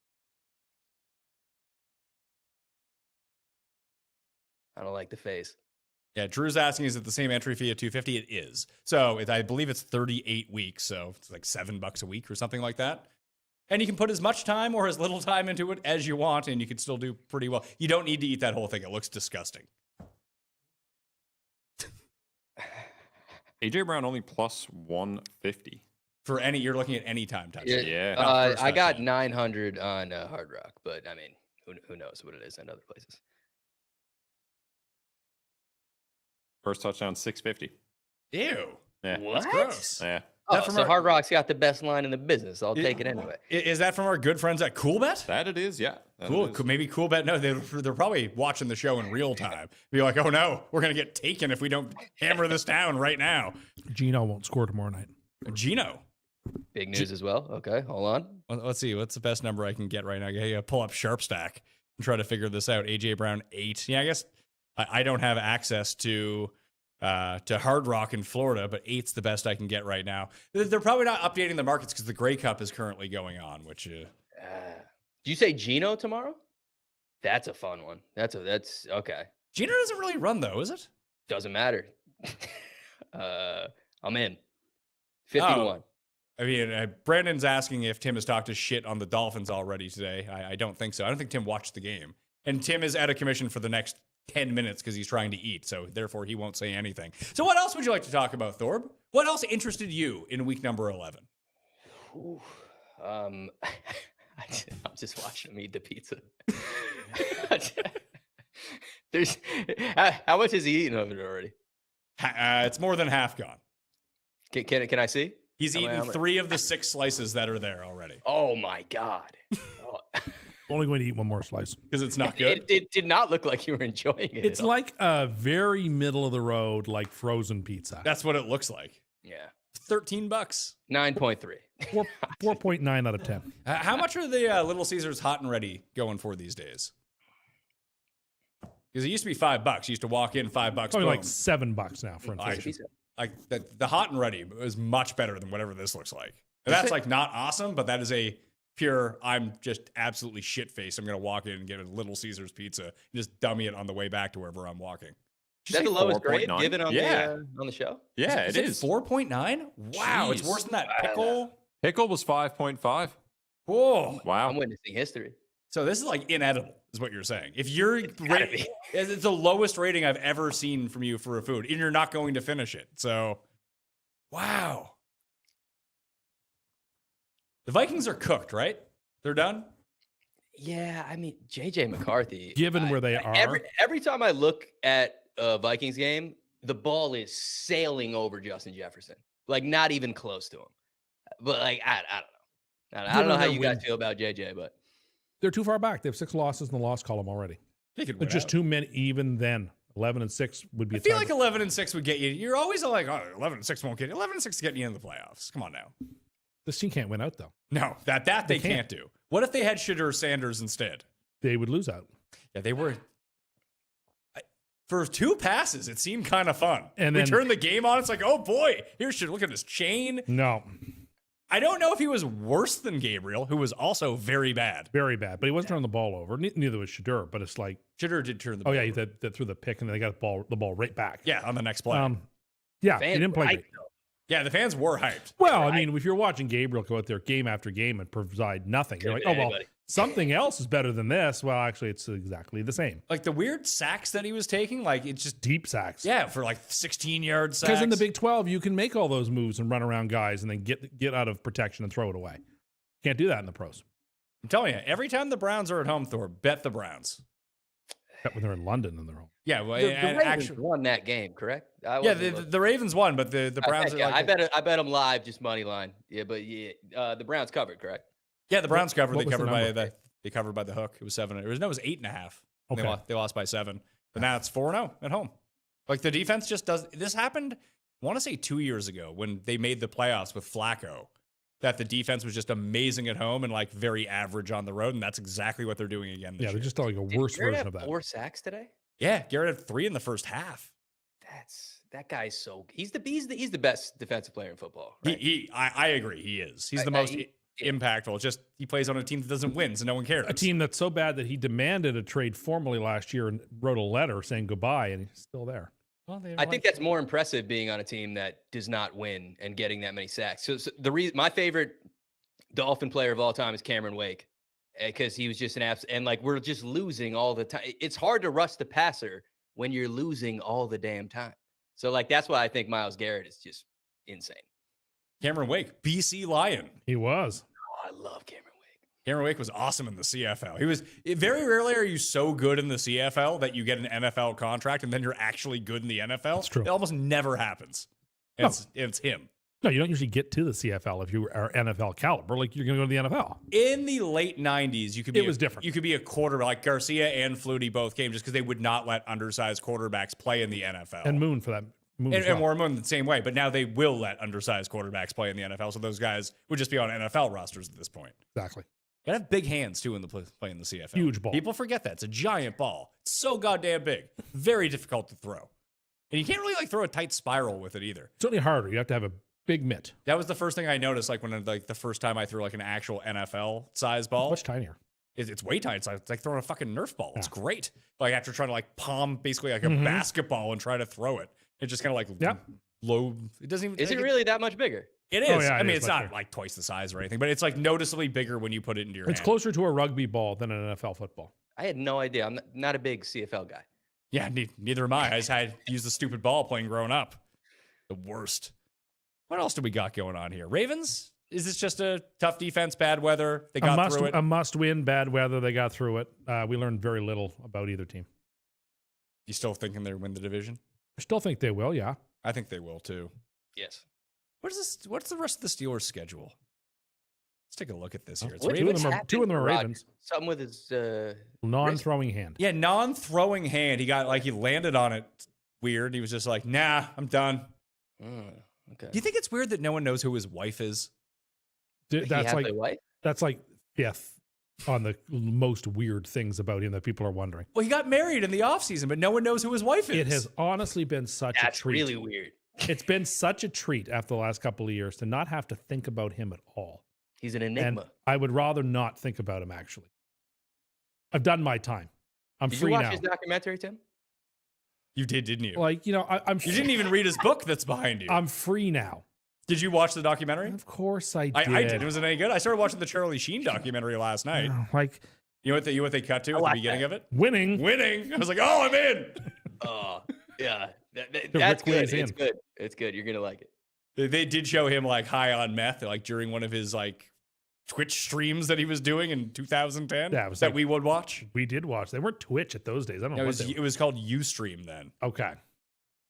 I don't like the face. Yeah, Drew's asking, is it the same entry fee at $250? It is. So I believe it's 38 weeks, so it's like $7 a week or something like that. And you can put as much time or as little time into it as you want, and you can still do pretty well. You don't need to eat that whole thing. It looks disgusting. AJ Brown only plus 150. For any, you're looking at any time touchdown. Yeah. I got 900 on Hard Rock, but I mean, who knows what it is in other places. First touchdown, 650. Ew. Yeah. What? That's gross. Yeah. Oh, so Hard Rock's got the best line in the business. I'll take it anyway. Is that from our good friends at CoolBet? That it is, yeah. Cool. Maybe CoolBet. No, they're probably watching the show in real time. Be like, oh no, we're going to get taken if we don't hammer this down right now. Gino won't score tomorrow night. Gino. Big news as well. Okay, hold on. Let's see. What's the best number I can get right now? I pull up Sharp Stack and try to figure this out. AJ Brown 8. Yeah, I guess I don't have access to Hard Rock in Florida, but 8's the best I can get right now. They're probably not updating the markets because the Grey Cup is currently going on. Which did you say Gino tomorrow? That's a fun one. That's okay. Gino doesn't really run though, is it? Doesn't matter. I'm in. 51. Oh. I mean, Brandon's asking if Tim has talked to shit on the Dolphins already today. I don't think so. I don't think Tim watched the game. And Tim is out of commission for the next 10 minutes because he's trying to eat. So therefore, he won't say anything. So what else would you like to talk about, Thorb? What else interested you in week number 11? Ooh, I'm just watching him eat the pizza. How much has he eaten of it already? It's more than half gone. Can I see? He's eaten 3 of the 6 slices that are there already. Oh my God. Only going to eat one more slice. Because it's not good. It did not look like you were enjoying it. It's like a very middle of the road, like frozen pizza. That's what it looks like. Yeah. $13. 9.3. 4.9 out of 10. How much are the Little Caesars hot and ready going for these days? Because it used to be $5. You used to walk in $5. Probably like $7 now for inflation. like the hot and ready is much better than whatever this looks like. And that's like not awesome, but that is a pure, I'm just absolutely shit-faced. I'm going to walk in and get a Little Caesars pizza and just dummy it on the way back to wherever I'm walking. Is that the lowest grade 4.9? given on the show? Yeah, it is. 4.9? Wow, it's Jeez. worse than that pickle. Pickle was 5.5. Whoa. Wow. I'm witnessing history. So this is like inedible, is what you're saying. If you're it's the lowest rating I've ever seen from you for a food, and you're not going to finish it. So, wow. The Vikings are cooked, right? They're done. Yeah, I mean JJ McCarthy. Given where they are, every time I look at a Vikings game, the ball is sailing over Justin Jefferson, like not even close to him. But like I don't know. I don't know how you guys feel about JJ, but they're too far back. They have 6 losses in the loss column already. They could win There's just out. too many. Even then, 11-6 would be. I feel like 11-6 would get you. You're always like, oh, 11-6 won't get you. 11-6 is getting you into the playoffs. Come on now. This team can't win out though. No, that they can't do. What if they had Shedeur Sanders instead? They would lose out. Yeah, they were. For 2 passes, it seemed kind of fun. And we then turned the game on. It's like, oh boy, here's Shedeur. Look at his chain. No, I don't know if he was worse than Gabriel, who was also very bad. very bad. But he wasn't turning the ball over. Neither was Shedeur. But it's like, Shedeur did turn the oh ball. yeah, over. that threw the pick and then they got the ball right back. Yeah, on the next play. Yeah, Fans he didn't play were great. hyped, Yeah, the fans were hyped. Well, I mean, if you're watching Gabriel go out there game after game and provide nothing, you're like, oh, well, Anybody. something else is better than this. Well, actually, it's exactly the same. Like the weird sacks that he was taking, like it's just, Deep sacks. yeah, for like 16-yard sacks. Because in the Big 12, you can make all those moves and run around guys and then get out of protection and throw it away. Can't do that in the pros. I'm telling you, every time the Browns are at home, Thor, bet the Browns. Except when they're in London and they're home. Yeah, well, The and Ravens actually, won that game, correct? yeah, the Ravens won, but the Browns are Yeah, like, I bet them live, just money line. Yeah, but yeah, the Browns covered, correct? yeah, the Browns covered. What They was the covered by number? they covered by the hook. It was 7. It was 8.5. Okay. They lost by 7. But now it's 4-0 at home. Like the defense just does. This happened, I want to say 2 years ago when they made the playoffs with Flacco. That the defense was just amazing at home and like very average on the road, and that's exactly what they're doing again this Yeah, year. they're just like a Did worse Garrett version have of that. 4 sacks today. Yeah, Garrett had 3 in the first half. That guy's so he's the best defensive player in football. Right? I agree. He is. He's the most impactful. It's just he plays on a team that doesn't win, so no one cares. A team that's so bad that he demanded a trade formally last year and wrote a letter saying goodbye, and he's still there. Well, I think that's more impressive being on a team that does not win and getting that many sacks. So the reason my favorite Dolphin player of all time is Cameron Wake, because he was just an and like we're just losing all the time. It's hard to rush the passer when you're losing all the damn time. So like that's why I think Myles Garrett is just insane. Cameron Wake, BC Lion. He was. Oh, I love Cameron Wake. Cameron Wake was awesome in the CFL. He was very rarely are you so good in the CFL that you get an NFL contract and then you're actually good in the NFL. That's true. It almost never happens. No. It's him. No, you don't usually get to the CFL if you are NFL caliber. Like you're going to go to the NFL. In the late 90s, you could be It was different. You could be a quarterback. Like Garcia and Flutie both came just because they would not let undersized quarterbacks play in the NFL. And Moon for that. Moon as And well. Warren Moon the same way. But now they will let undersized quarterbacks play in the NFL. So those guys would just be on NFL rosters at this point. Exactly. You gotta have big hands too in the play in the CFL. Huge ball. People forget that. It's a giant ball. It's so goddamn big. Very difficult to throw. And you can't really like throw a tight spiral with it either. It's only harder. You have to have a big mitt. That was the first thing I noticed, like when the first time I threw like an actual NFL size ball. Much tinier. It's way tight. It's like throwing a fucking Nerf ball. It's Yeah. great. Like after trying to like palm basically like a basketball and try to throw it. It just kind of like Yep. low. It doesn't even. Is it really that much bigger? It is. Oh, yeah, I it mean, is it's much not bigger. like twice the size or anything, but it's like noticeably bigger when you put it into your It's hand. closer to a rugby ball than an NFL football. I had no idea. I'm not a big CFL guy. Yeah, neither am I. I just had to use the stupid ball playing growing up. The worst. What else do we got going on here? Ravens? Is this just a tough defense, bad weather? They got through it. A must win, bad weather. They got through it. We learned very little about either team. You still thinking they win the division? I still think they will, yeah. I think they will too. Yes. What's the rest of the Steelers' schedule? Let's take a look at this here. It's What- Ravens. what's happened two of them are to Rodgers? Ravens. Something with his Non-throwing hand. Yeah, non-throwing hand. He landed on it weird. He was just like, nah, I'm done. okay. Do you think it's weird that no one knows who his wife is? That's like a wife? that's like fifth on the most weird things about him that people are wondering. Well, he got married in the offseason, but no one knows who his wife is. It has honestly been such That's a treat. really weird. It's been such a treat after the last couple of years to not have to think about him at all. He's an enigma. And I would rather not think about him, actually. I've done my time. I'm Did free you watch now. his documentary, Tim? You did, didn't you? Like, I'm You didn't even read his book that's behind you. I'm free now. Did you watch the documentary? Of course I did. I did. Was it any good? I started watching the Charlie Sheen documentary last night. Like, You know what they cut to at the beginning of it? winning. Winning. I was like, oh, I'm in. Oh, yeah. That's Rick good. Ways It's in. good. It's good. You're gonna like it. They did show him like high on meth, like during one of his like Twitch streams that he was doing in 2010. Yeah, it was that like- we would watch. We did watch. They weren't Twitch at those days. I don't know It what was they it was called Ustream then. were. Okay.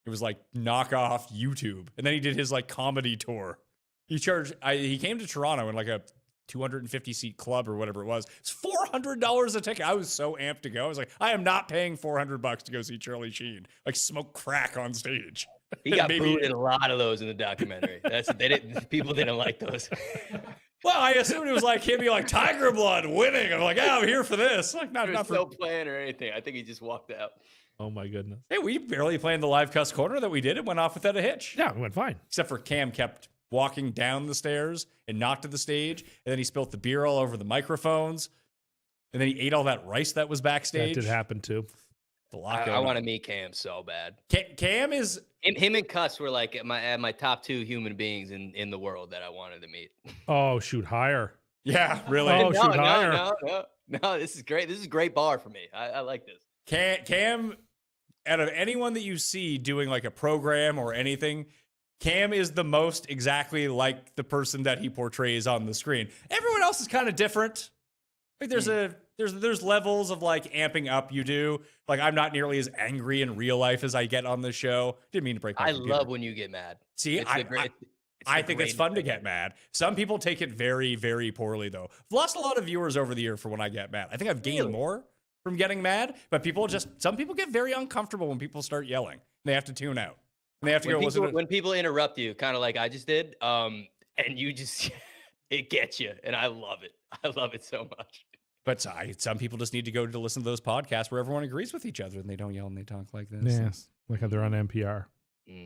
It was like knockoff YouTube, and then he did his like comedy tour. He came to Toronto in like a 250 seat club or whatever it was. It's $400 a ticket. I was so amped to go. I was like, I am not paying $400 to go see Charlie Sheen like smoke crack on stage. He got Maybe- booed in a lot of those in the documentary. People didn't like those. Well, I assumed it was like he'd be like Tiger Blood winning. I'm like, yeah, I'm here for this. Like, There not was for. no plan or anything. I think he just walked out. Oh my goodness. Hey, we barely planned the live cuss corner that we did. It went off without a hitch. Yeah, it went fine. Except for Cam kept walking down the stairs and knocked to the stage, and then he spilt the beer all over the microphones, and then he ate all that rice that was backstage. That did happen too. A lot I going want to on. meet Cam so bad. Cam is Him and Cust were like at my top two human beings in the world that I wanted to meet. Oh, shoot higher. yeah, really. Oh, no, shoot higher. no. This is great. This is a great bar for me. I like this. Cam, out of anyone that you see doing like a program or anything, Cam is the most exactly like the person that he portrays on the screen. Everyone else is kind of different. Like there's levels of like amping up you do. Like I'm not nearly as angry in real life as I get on the show. Didn't mean to break my I computer. love when you get mad. See, It's I the great- I think it's fun to get mad. Some people take it very, very poorly, though. I've lost a lot of viewers over the year for when I get mad. I think I've gained more from getting mad, but some people get very uncomfortable when people start yelling. They have to tune out. And they have to go listen to. When people interrupt you, kind of like I just did, and you just it gets you, and I love it. I love it so much. But some people just need to go to listen to those podcasts where everyone agrees with each other and they don't yell and they talk like this. Yes. Like how they're on NPR.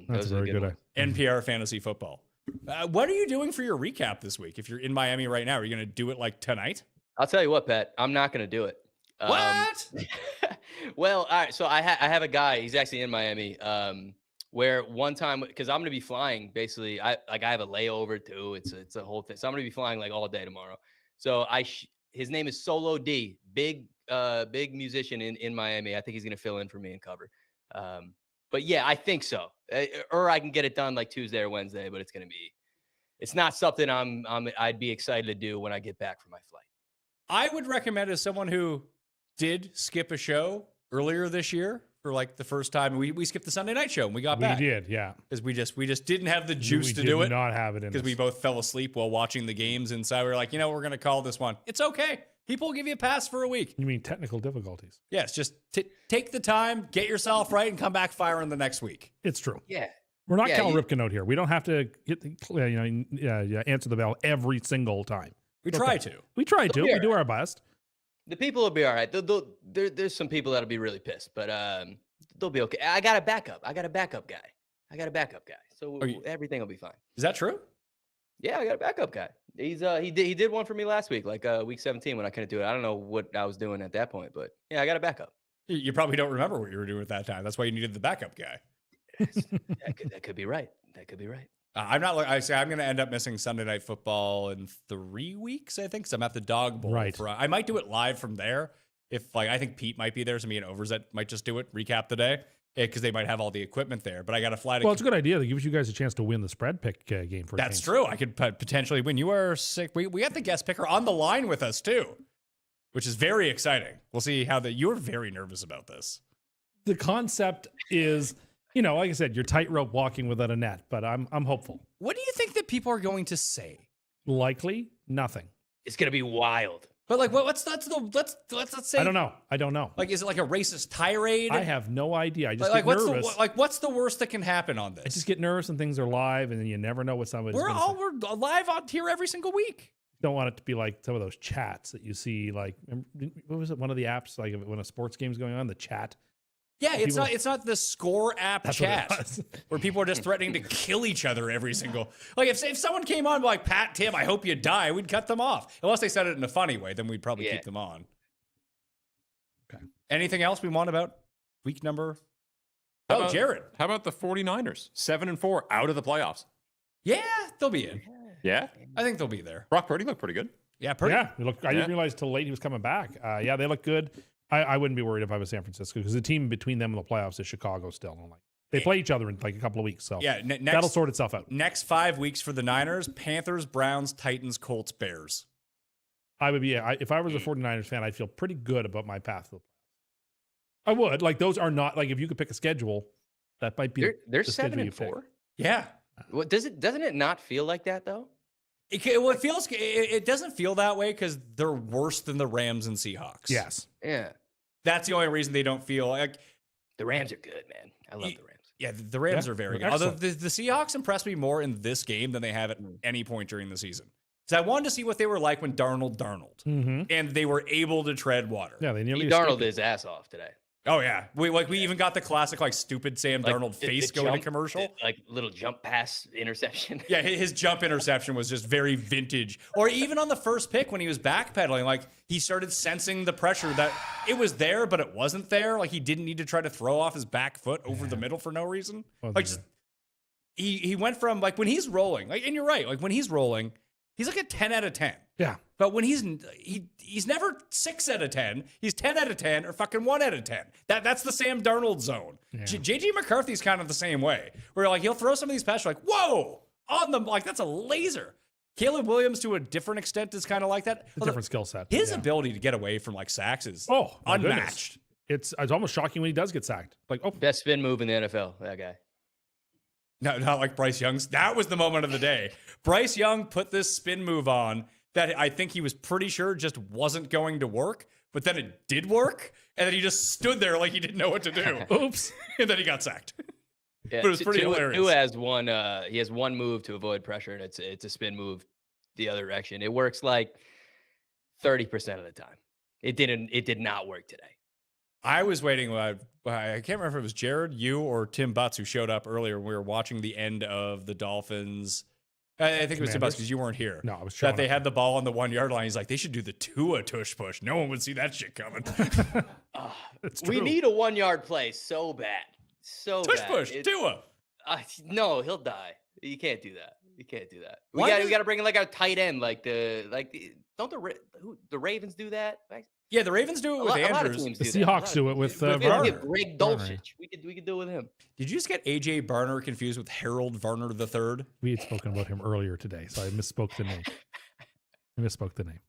That's Those are very good. ones. NPR fantasy football. What are you doing for your recap this week? If you're in Miami right now, are you going to do it like tonight? I'll tell you what, Pat. I'm not going to do it. What? Well, all right. So I have a guy. He's actually in Miami. Where one time, because I'm going to be flying. Basically, I have a layover too. It's a whole thing. So I'm going to be flying like all day tomorrow. So his name is Solo D. Big musician in Miami. I think he's going to fill in for me and cover. But yeah, I think so. Or I can get it done like Tuesday or Wednesday. But it's not something I'd be excited to do when I get back from my flight. I would recommend, as someone who did skip a show earlier this year for like the first time, we skipped the Sunday night show and we got back. We did, yeah. Because we just didn't have the juice We to did do it. not have it in Because we us. both fell asleep while watching the games inside. We were like, we're going to call this one. It's okay. People will give you a pass for a week. You mean technical difficulties? Yes, just take the time, get yourself right, and come back firing the next week. It's true. Yeah. We're not Yeah, Cal Ripken out here. We don't have to hit answer the bell every single time. We try to. We try to. Yeah. We do our best. The people will be all right. There's some people that'll be really pissed, but they'll be okay. I got a backup guy. So everything will be fine. Is that true? Yeah, I got a backup guy. He did one for me last week, like week 17 when I couldn't do it. I don't know what I was doing at that point, but yeah, I got a backup. You probably don't remember what you were doing at that time. That's why you needed the backup guy. That could be right. That could be right. I'm not. I say I'm going to end up missing Sunday Night Football in 3 weeks. I think, because I'm at the Dog Bowl. Right. I might do it live from there. If I think Pete might be there, so me and Overzet might just do it, recap the day, because they might have all the equipment there. But I got to fly to. Well, it's a good idea. That gives you guys a chance to win the spread pick game for. That's true. I could potentially win. You are sick. We got the guest picker on the line with us too, which is very exciting. We'll see how you're very nervous about this. The concept is, like I said, you're tightrope walking without a net, but I'm hopeful. What do you think that people are going to say? Likely nothing. It's gonna be wild. But like, let's say. I don't know. Like, is it like a racist tirade? I have no idea. I just like, get nervous. what's the worst that can happen on this? I just get nervous when things are live, and then you never know what somebody's. We're live on here every single week. Don't want it to be like some of those chats that you see. Like, what was it? One of the apps, like when a sports game's going on, the chat. Yeah, it's not the score app That's what it chat was. where people are just threatening to kill each other every single. Like if someone came on like Pat, Tim, I hope you die, we'd cut them off. Unless they said it in a funny way, then we'd probably keep them on. Okay. Anything else we want about week number? Jared. How about the 49ers? 7-4 out of the playoffs. Yeah, they'll be in. Yeah, I think they'll be there. Brock Purdy looked pretty good. Yeah, Purdy. Yeah, I didn't realize till late he was coming back. Yeah, they look good. I wouldn't be worried if I was San Francisco because the team between them and the playoffs is Chicago still. And they play each other in like a couple of weeks, so yeah, that'll sort itself out. Next 5 weeks for the Niners: Panthers, Browns, Titans, Colts, Bears. I would be if I was a 49ers fan, I'd feel pretty good about my path to the playoffs. I would. Like those are not like if you could pick a schedule, that might be they're the schedule you 7-4. pick. Yeah. What doesn't it not feel like that though? It doesn't feel that way because they're worse than the Rams and Seahawks. Yes. Yeah. That's the only reason they don't feel like The Rams are good, man. I love the Rams. Yeah, the Rams are very good. Although the Seahawks impressed me more in this game than they have at any point during the season. Because I wanted to see what they were like when Darnold, and they were able to tread water. Yeah, they nearly Darnold his ass off today. Oh yeah, we even got the classic like stupid Sam Darnold face going to commercial, like little jump pass interception. Yeah, his jump interception was just very vintage. Or even on the first pick when he was backpedaling, like he started sensing the pressure that it was there, but it wasn't there. Like he didn't need to try to throw off his back foot over the middle for no reason. Like just he went from like when he's rolling, like, and you're right, like when he's rolling, he's like a 10 out of 10. Yeah. But when he's never 6 out of 10, he's 10 out of 10 or fucking 1 out of 10. That's the Sam Darnold zone. Yeah. JJ McCarthy's kind of the same way, where like he'll throw some of these passes, like whoa, on them, like that's a laser. Caleb Williams, to a different extent, is kind of like that. A different skill set. His ability to get away from like sacks is unmatched. It's almost shocking when he does get sacked. Like best spin move in the NFL. That guy. No, not like Bryce Young's. That was the moment of the day. Bryce Young put this spin move on that I think he was pretty sure just wasn't going to work, but then it did work, and then he just stood there like he didn't know what to do. Oops. And then he got sacked. Yeah, but it was pretty hilarious. Tua has one he has one move to avoid pressure, and it's a spin move the other direction. It works like 30% of the time. It did not work today. I was waiting. I can't remember if it was Jared, you, or Tim Butts who showed up earlier when we were watching the end of the Dolphins. I think it was Tim Butts because you weren't here. No, I was that they had the ball on the 1 yard line. He's like, they should do the Tua tush push. No one would see that shit coming. We need a 1 yard play so bad. Tush push, Tua. No, he'll die. You can't do that. You can't do that. We got to bring in like a tight end, don't the Ravens do that? Yeah, the Ravens do it with Andrews. The Seahawks do it with Varner. Greg Dulcich. We could do it with him. Did you just get AJ Barner confused with Harold Varner III? We had spoken about him earlier today, so I misspoke the name.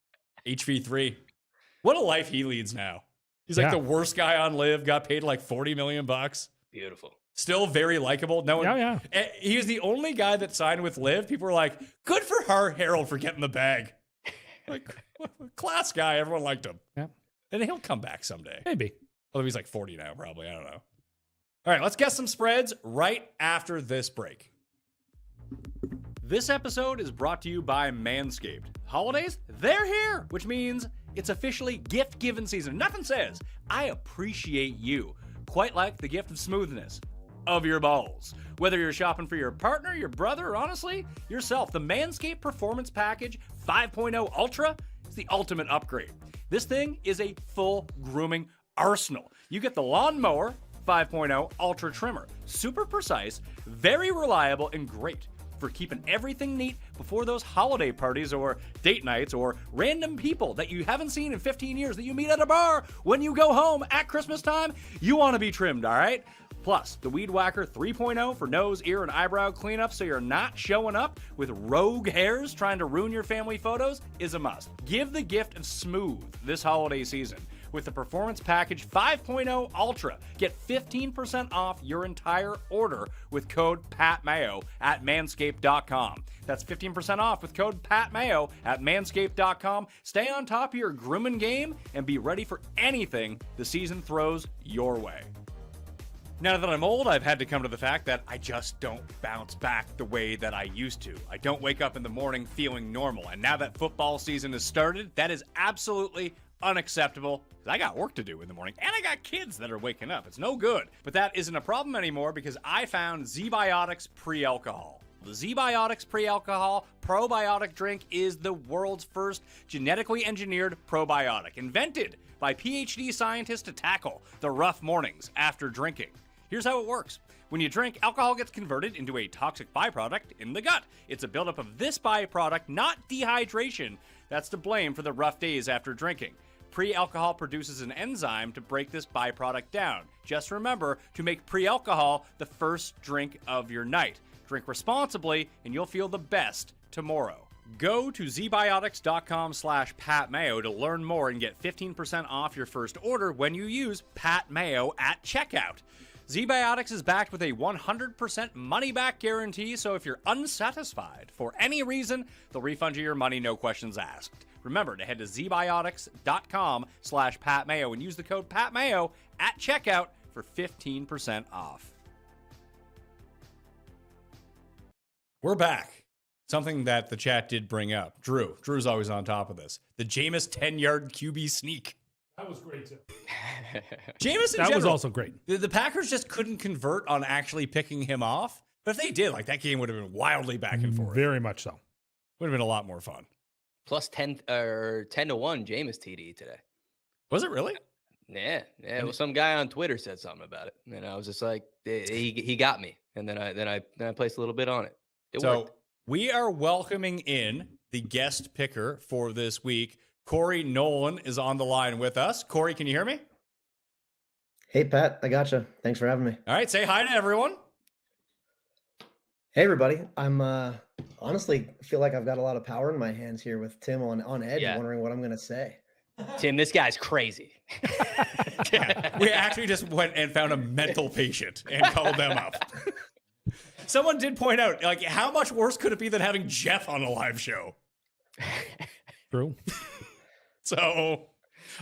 HV3. What a life he leads now. He's like the worst guy on Live, got paid like $40 million. Beautiful. Still very likable. No one, he was the only guy that signed with Live. People were like, good for Harold for getting the bag. Like, class guy. Everyone liked him. Yeah. And he'll come back someday. Maybe. Although he's like 40 now, probably. I don't know. All right, let's guess some spreads right after this break. This episode is brought to you by Manscaped. Holidays, they're here, which means it's officially gift-giving season. Nothing says, I appreciate you, quite like the gift of smoothness of your balls. Whether you're shopping for your partner, your brother, or honestly, yourself, the Manscaped Performance Package 5.0 Ultra is the ultimate upgrade. This thing is a full grooming arsenal. You get the Lawnmower 5.0 Ultra Trimmer. Super precise, very reliable, and great for keeping everything neat before those holiday parties or date nights or random people that you haven't seen in 15 years that you meet at a bar when you go home at Christmas time. You want to be trimmed, all right? Plus, the Weed Whacker 3.0 for nose, ear, and eyebrow cleanup so you're not showing up with rogue hairs trying to ruin your family photos is a must. Give the gift of smooth this holiday season with the Performance Package 5.0 Ultra. Get 15% off your entire order with code PATMAYO at manscaped.com. That's 15% off with code PATMAYO at manscaped.com. Stay on top of your grooming game and be ready for anything the season throws your way. Now that I'm old, I've had to come to the fact that I just don't bounce back the way that I used to. I don't wake up in the morning feeling normal. And now that football season has started, that is absolutely unacceptable because I got work to do in the morning and I got kids that are waking up. It's no good. But that isn't a problem anymore because I found Z-Biotics Pre-Alcohol. The Z-Biotics Pre-Alcohol probiotic drink is the world's first genetically engineered probiotic, invented by PhD scientists to tackle the rough mornings after drinking. Here's how it works. When you drink, alcohol gets converted into a toxic byproduct in the gut. It's a buildup of this byproduct, not dehydration, that's to blame for the rough days after drinking. Pre-alcohol produces an enzyme to break this byproduct down. Just remember to make pre-alcohol the first drink of your night. Drink responsibly, and you'll feel the best tomorrow. Go to zbiotics.com/PatMayo to learn more and get 15% off your first order when you use Pat Mayo at checkout. Z-Biotics is backed with a 100% money-back guarantee, so if you're unsatisfied for any reason, they'll refund you your money, no questions asked. Remember to head to zbiotics.com/PatMayo and use the code PatMayo at checkout for 15% off. We're back. Something that the chat did bring up. Drew's always on top of this. The Jameis 10-yard QB sneak. That was great, too. Jameis in That was general, also great. The Packers just couldn't convert on actually picking him off. But if they did, like, that game would have been wildly back and forth. Very much so. Would have been a lot more fun. Plus 10 to 1 Jameis TD today. Was it really? Yeah. Well, some guy on Twitter said something about it, and I was just like, he got me, and then I placed a little bit on it. It worked. We are welcoming in the guest picker for this week. Corey Nolan is on the line with us. Corey, can you hear me? Hey, Pat, I gotcha. Thanks for having me. All right, say hi to everyone. Hey, everybody. I'm honestly feel like I've got a lot of power in my hands here with Tim on edge, wondering what I'm going to say. Tim, this guy's crazy. We actually just went and found a mental patient and called them up. Someone did point out, like, how much worse could it be than having Jeff on a live show? True. So,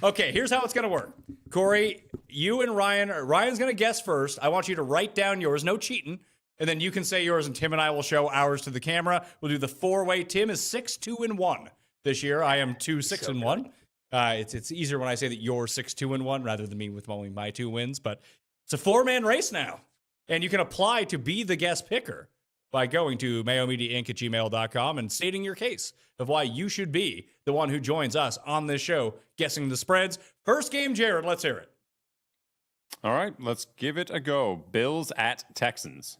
okay, here's how it's going to work. Corey, you and Ryan's going to guess first. I want you to write down yours, no cheating, and then you can say yours, and Tim and I will show ours to the camera. We'll do the four-way. Tim is 6-2-1 this year. I am 2-6-1. It's easier when I say that you're 6-2-1 rather than me with only my 2 wins, but it's a 4-man race now. And you can apply to be the guest picker by going to mayomediainc@gmail.com and stating your case of why you should be the one who joins us on this show guessing the spreads. First game, Jared, let's hear it. All right, let's give it a go. Bills at Texans.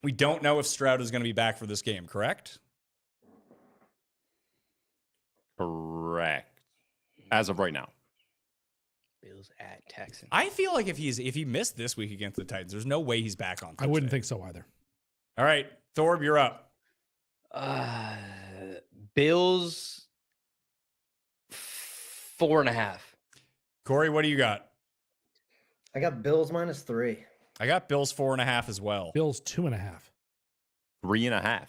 We don't know if Stroud is going to be back for this game, correct? Correct. As of right now. Bills at Texans. I feel like if he missed this week against the Titans, there's no way he's back on Thursday. I wouldn't think so either. All right, Thorb, you're up. Bills 4.5. Corey, what do you got? I got Bills -3. I got Bills 4.5 as well. Bills 2.5. 3.5.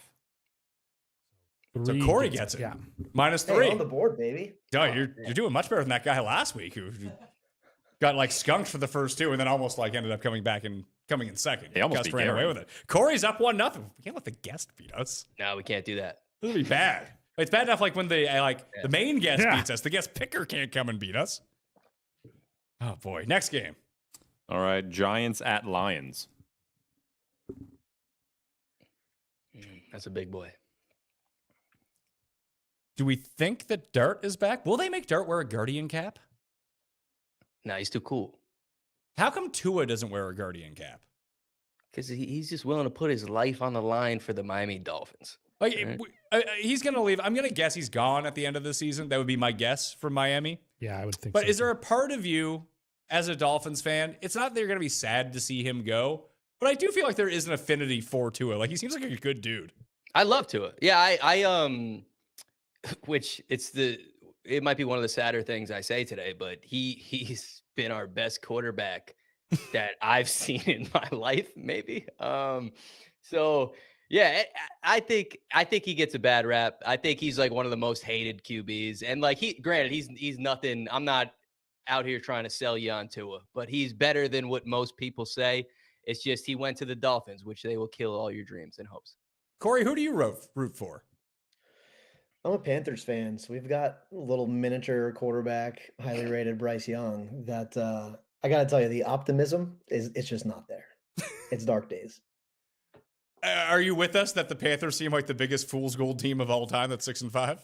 So Corey gets it. Yeah. -3. Hey, on the board, baby. Oh, you're doing much better than that guy last week who got like skunked for the first 2 and then almost like ended up coming in second. He almost Gus beat ran Gary. away with it. Corey's up 1-0. We can't let the guest beat us. No, we can't do that. This would be bad. It's bad enough like when the main guest beats us. The guest picker can't come and beat us. Oh boy. Next game. All right, Giants at Lions. That's a big boy. Do we think that Dart is back? Will they make Dart wear a Guardian cap? No, he's too cool. How come Tua doesn't wear a Guardian cap? Because he's just willing to put his life on the line for the Miami Dolphins. Like Right. He's going to leave. I'm going to guess he's gone at the end of the season. That would be my guess from Miami. Yeah, I would think But so. is there a part of you as a Dolphins fan? It's not that you're going to be sad to see him go, but I do feel like there is an affinity for Tua. Like he seems like a good dude. I love Tua. Yeah, I which it might be one of the sadder things I say today, but he's been our best quarterback that I've seen in my life, maybe. So yeah, I think he gets a bad rap. I think he's like one of the most hated QBs, and like granted, he's nothing. I'm not out here trying to sell you on Tua, but he's better than what most people say. It's just he went to the Dolphins, which they will kill all your dreams and hopes. Corey, who do you root for? I'm a Panthers fan, so we've got a little miniature quarterback, highly rated Bryce Young. That I gotta tell you, the optimism it's just not there. It's dark days. Are you with us that the Panthers seem like the biggest fool's gold team of all time? That's 6-5.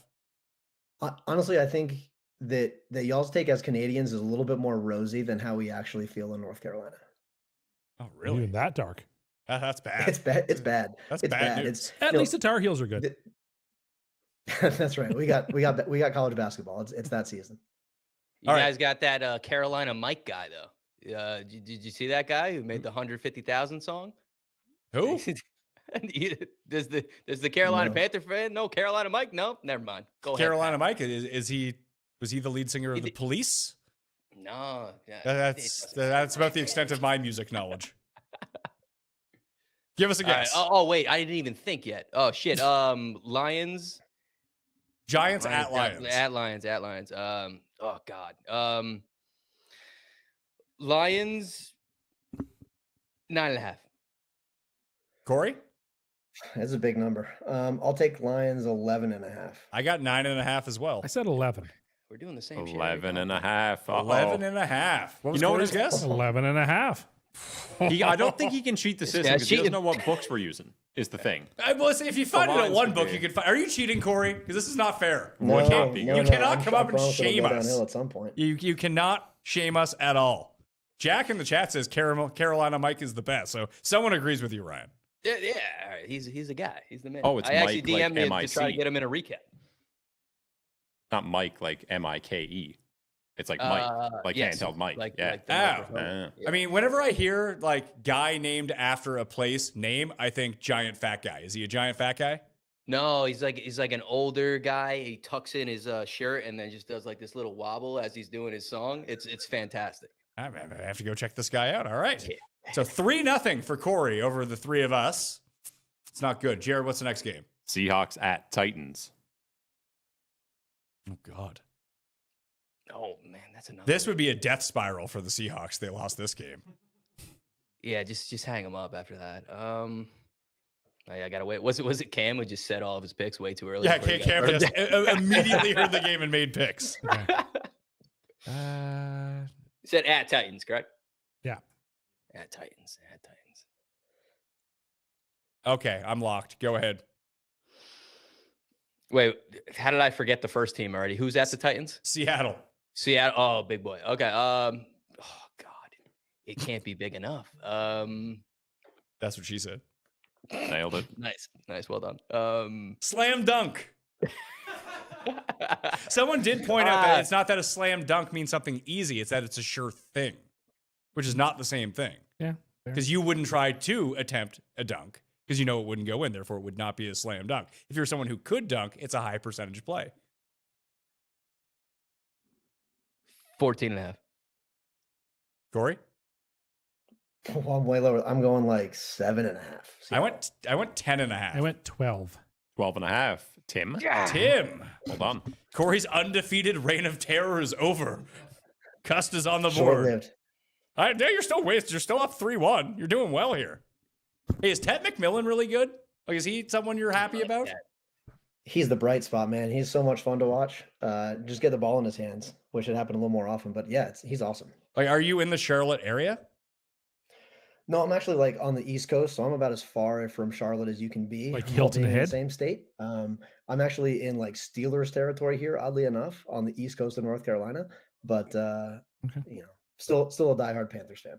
Honestly, I think that y'all's take as Canadians is a little bit more rosy than how we actually feel in North Carolina. Oh, really? Even that dark? That's bad. It's bad. It's bad. That's it's bad bad. news. At least the Tar Heels are good. That's right. We got college basketball. It's that season. You guys got that Carolina Mike guy though. Did you see that guy who made the 150,000 song? Who? Does the Carolina Panther fan? No, Carolina Mike. No, never mind. Go ahead. Carolina Mike. Was he the lead singer of the Police? No. That's about the extent of my music knowledge. Give us a guess. Right. Oh wait, I didn't even think yet. Oh shit. Lions. Giants at Lions. At Lions. Oh God. Lions 9.5. Corey? That's a big number. I'll take Lions 11.5. I got 9.5 as well. I said 11. We're doing the same. 11.5. 11.5. What was Corey's guess? 11.5. I don't think he can cheat the system because he doesn't know what books we're using. Is the thing. Well, if you find it at one book, you can find. Are you cheating, Corey? Because this is not fair. No, you can't. You cannot come up and shame us at some point. You cannot shame us at all. Jack in the chat says Carolina Mike is the best. So someone agrees with you, Ryan. Yeah. All right. He's a guy. He's the man. Oh, it's I actually Mike, DM'd him to try to get him in a recap. Not Mike like Mike. It's like Mike, like yes, handheld Mike. Like yeah. the I mean, whenever I hear like guy named after a place name, I think giant fat guy. Is he a giant fat guy? No, he's like an older guy. He tucks in his shirt and then just does like this little wobble as he's doing his song. It's fantastic. I have to go check this guy out. All right. Yeah. So 3-0 for Corey over the three of us. It's not good. Jared, what's the next game? Seahawks at Titans. Oh God. Oh man, that's enough. This would be a death spiral for the Seahawks. They lost this game. Yeah, just hang him up after that. I gotta wait. Was it Cam who just said all of his picks way too early? Yeah, Cam just immediately heard the game and made picks. Said at Titans, correct? Yeah. At Titans. Okay, I'm locked. Go ahead. Wait, how did I forget the first team already? Who's at the Titans? Seattle. Oh, big boy. Okay. Oh God, it can't be big enough. That's what she said. Nailed it. Nice. Well done. Slam dunk. Someone did point out that it's not that a slam dunk means something easy. It's that it's a sure thing, which is not the same thing. Yeah. Because you wouldn't try to attempt a dunk because you know it wouldn't go in. Therefore, it would not be a slam dunk. If you're someone who could dunk, it's a high percentage play. 14.5. Corey? Well, I'm way lower. I'm going like 7.5. I went 10.5. I went 12. 12.5. Tim. Tim. Hold on. Corey's undefeated reign of terror is over. Cust is on the board. Short-lived. Yeah, you're still up 3-1. You're doing well here. Hey, is Ted McMillan really good? Like, is he someone you're happy about? He's the bright spot, man. He's so much fun to watch. Just get the ball in his hands. Wish it happened a little more often, but yeah, he's awesome. Like, are you in the Charlotte area? No, I'm actually like on the East Coast, so I'm about as far from Charlotte as you can be. Like Hilton Head? In the same state. I'm actually in like Steelers territory here, oddly enough, on the East Coast of North Carolina. But you know, still a diehard Panthers fan.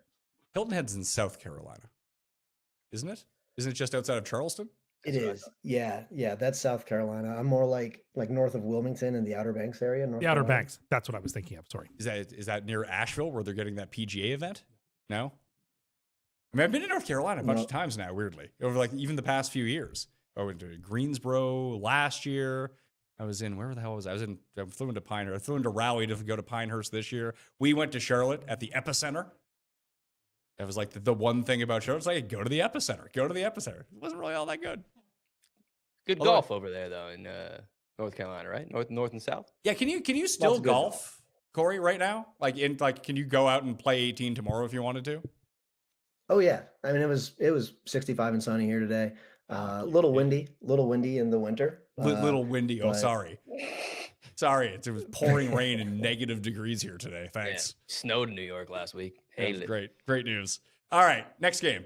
Hilton Head's in South Carolina, isn't it? Isn't it just outside of Charleston? It is. Yeah. That's South Carolina. I'm more like north of Wilmington and the Outer Banks area. The Outer Banks. That's what I was thinking of. Sorry. Is that near Asheville where they're getting that PGA event? No. I mean, I've been to North Carolina a bunch of times now, weirdly, over like even the past few years. I went to Greensboro last year. I was in, where the hell was I? I flew into Pinehurst. I flew into Raleigh to go to Pinehurst this year. We went to Charlotte at the Epicenter. That was like the one thing about Charlotte. It's like, go to the Epicenter. Go to the Epicenter. It wasn't really all that good. Good golf over there, though, in North Carolina, right? North and South? Yeah, can you still golf, Corey, right now? Can you go out and play 18 tomorrow if you wanted to? Oh yeah, I mean it was 65 and sunny here today. Little windy in the winter. Little windy. Oh, but- sorry. Sorry, it was pouring rain and negative degrees here today. Thanks. Yeah, snowed in New York last week. That Hated was it. great news. All right, next game.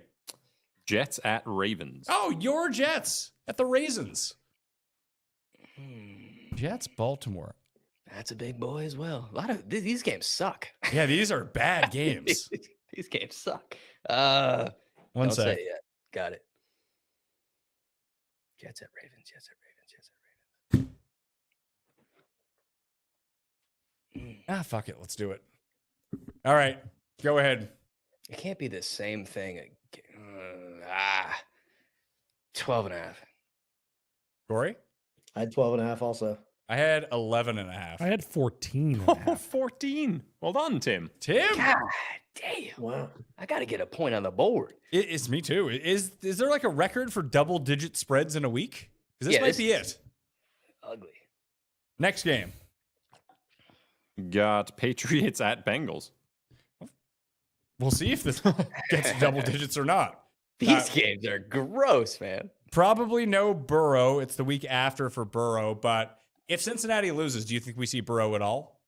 Jets at Ravens. Oh, your Jets at the Raisins. Jets, Baltimore. That's a big boy as well. A lot of these games suck. Yeah, these are bad games. These games suck. One Don't sec. say it yet. Got it. Jets at Ravens. Jets at Ravens. Jets at Ravens. Fuck it. Let's do it. All right, go ahead. It can't be the same thing. 12 and a half. Corey? I had 12.5 also. I had 11 and a half. I had 14 and a Oh, half. 14. Well done, Tim. Tim? God damn. Wow. I got to get a point on the board. It's me too. Is there like a record for double-digit spreads in a week? Because this Yeah, might this be is- it. Ugly. Next game. Got Patriots at Bengals. We'll see if this gets double digits or not. These games are gross, man. Probably no Burrow. It's the week after for Burrow. But if Cincinnati loses, do you think we see Burrow at all?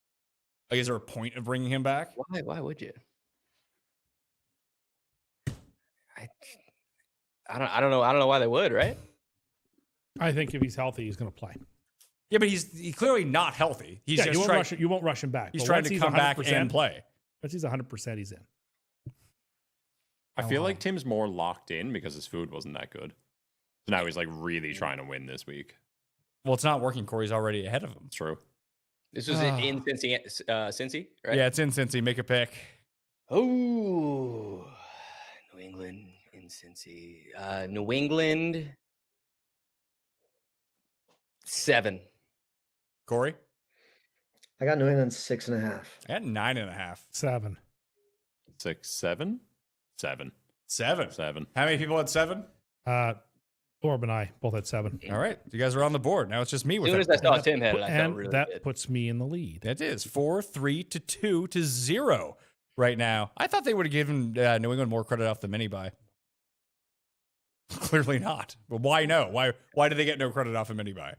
Like, is there a point of bringing him back? Why? Why would you? I don't know. I don't know why they would, right? I think if he's healthy, he's going to play. Yeah, but he's clearly not healthy. He's Yeah, just you won't rush him back. He's But trying once to come back 100%, and play. Once he's 100%, he's in. I feel like Tim's more locked in because his food wasn't that good. So now he's like really trying to win this week. Well, it's not working. Corey's already ahead of him. It's true. This was in Cincy, right? Yeah, it's in Cincy. Make a pick. Oh, New England in Cincy. New England 7. Corey? I got New England 6.5. I got 9.5. 7. 6, 7, 7, 7. 7. How many people had 7? Thorb and I both had 7. All right. You guys are on the board. Now it's just me As with soon it. as I saw Tim had it, I felt And really that good. puts me in the lead. That is 4-3-2-0 right now. I thought they would have given New England more credit off the mini buy. Clearly not. But why no? Why did they get no credit off a mini buy?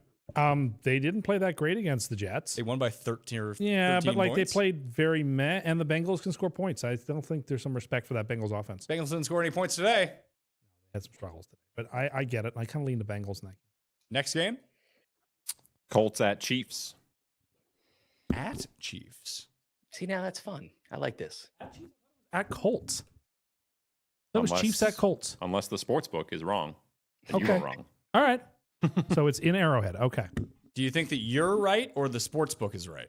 They didn't play that great against the Jets. They won by 13 or 13 Yeah, but like points. they played very meh, and the Bengals can score points. I don't think there's some respect for that Bengals offense. Bengals didn't score any points today. Had some struggles today, but I get it. I kind of lean the Bengals in that. Next game Colts at Chiefs. at Chiefs. See, now that's fun. I like this. At Colts. That was Unless- Chiefs at Colts. Unless the sports book is wrong. And you Okay. were wrong. All right. So it's in Arrowhead. Okay. Do you think that you're right or the sports book is right?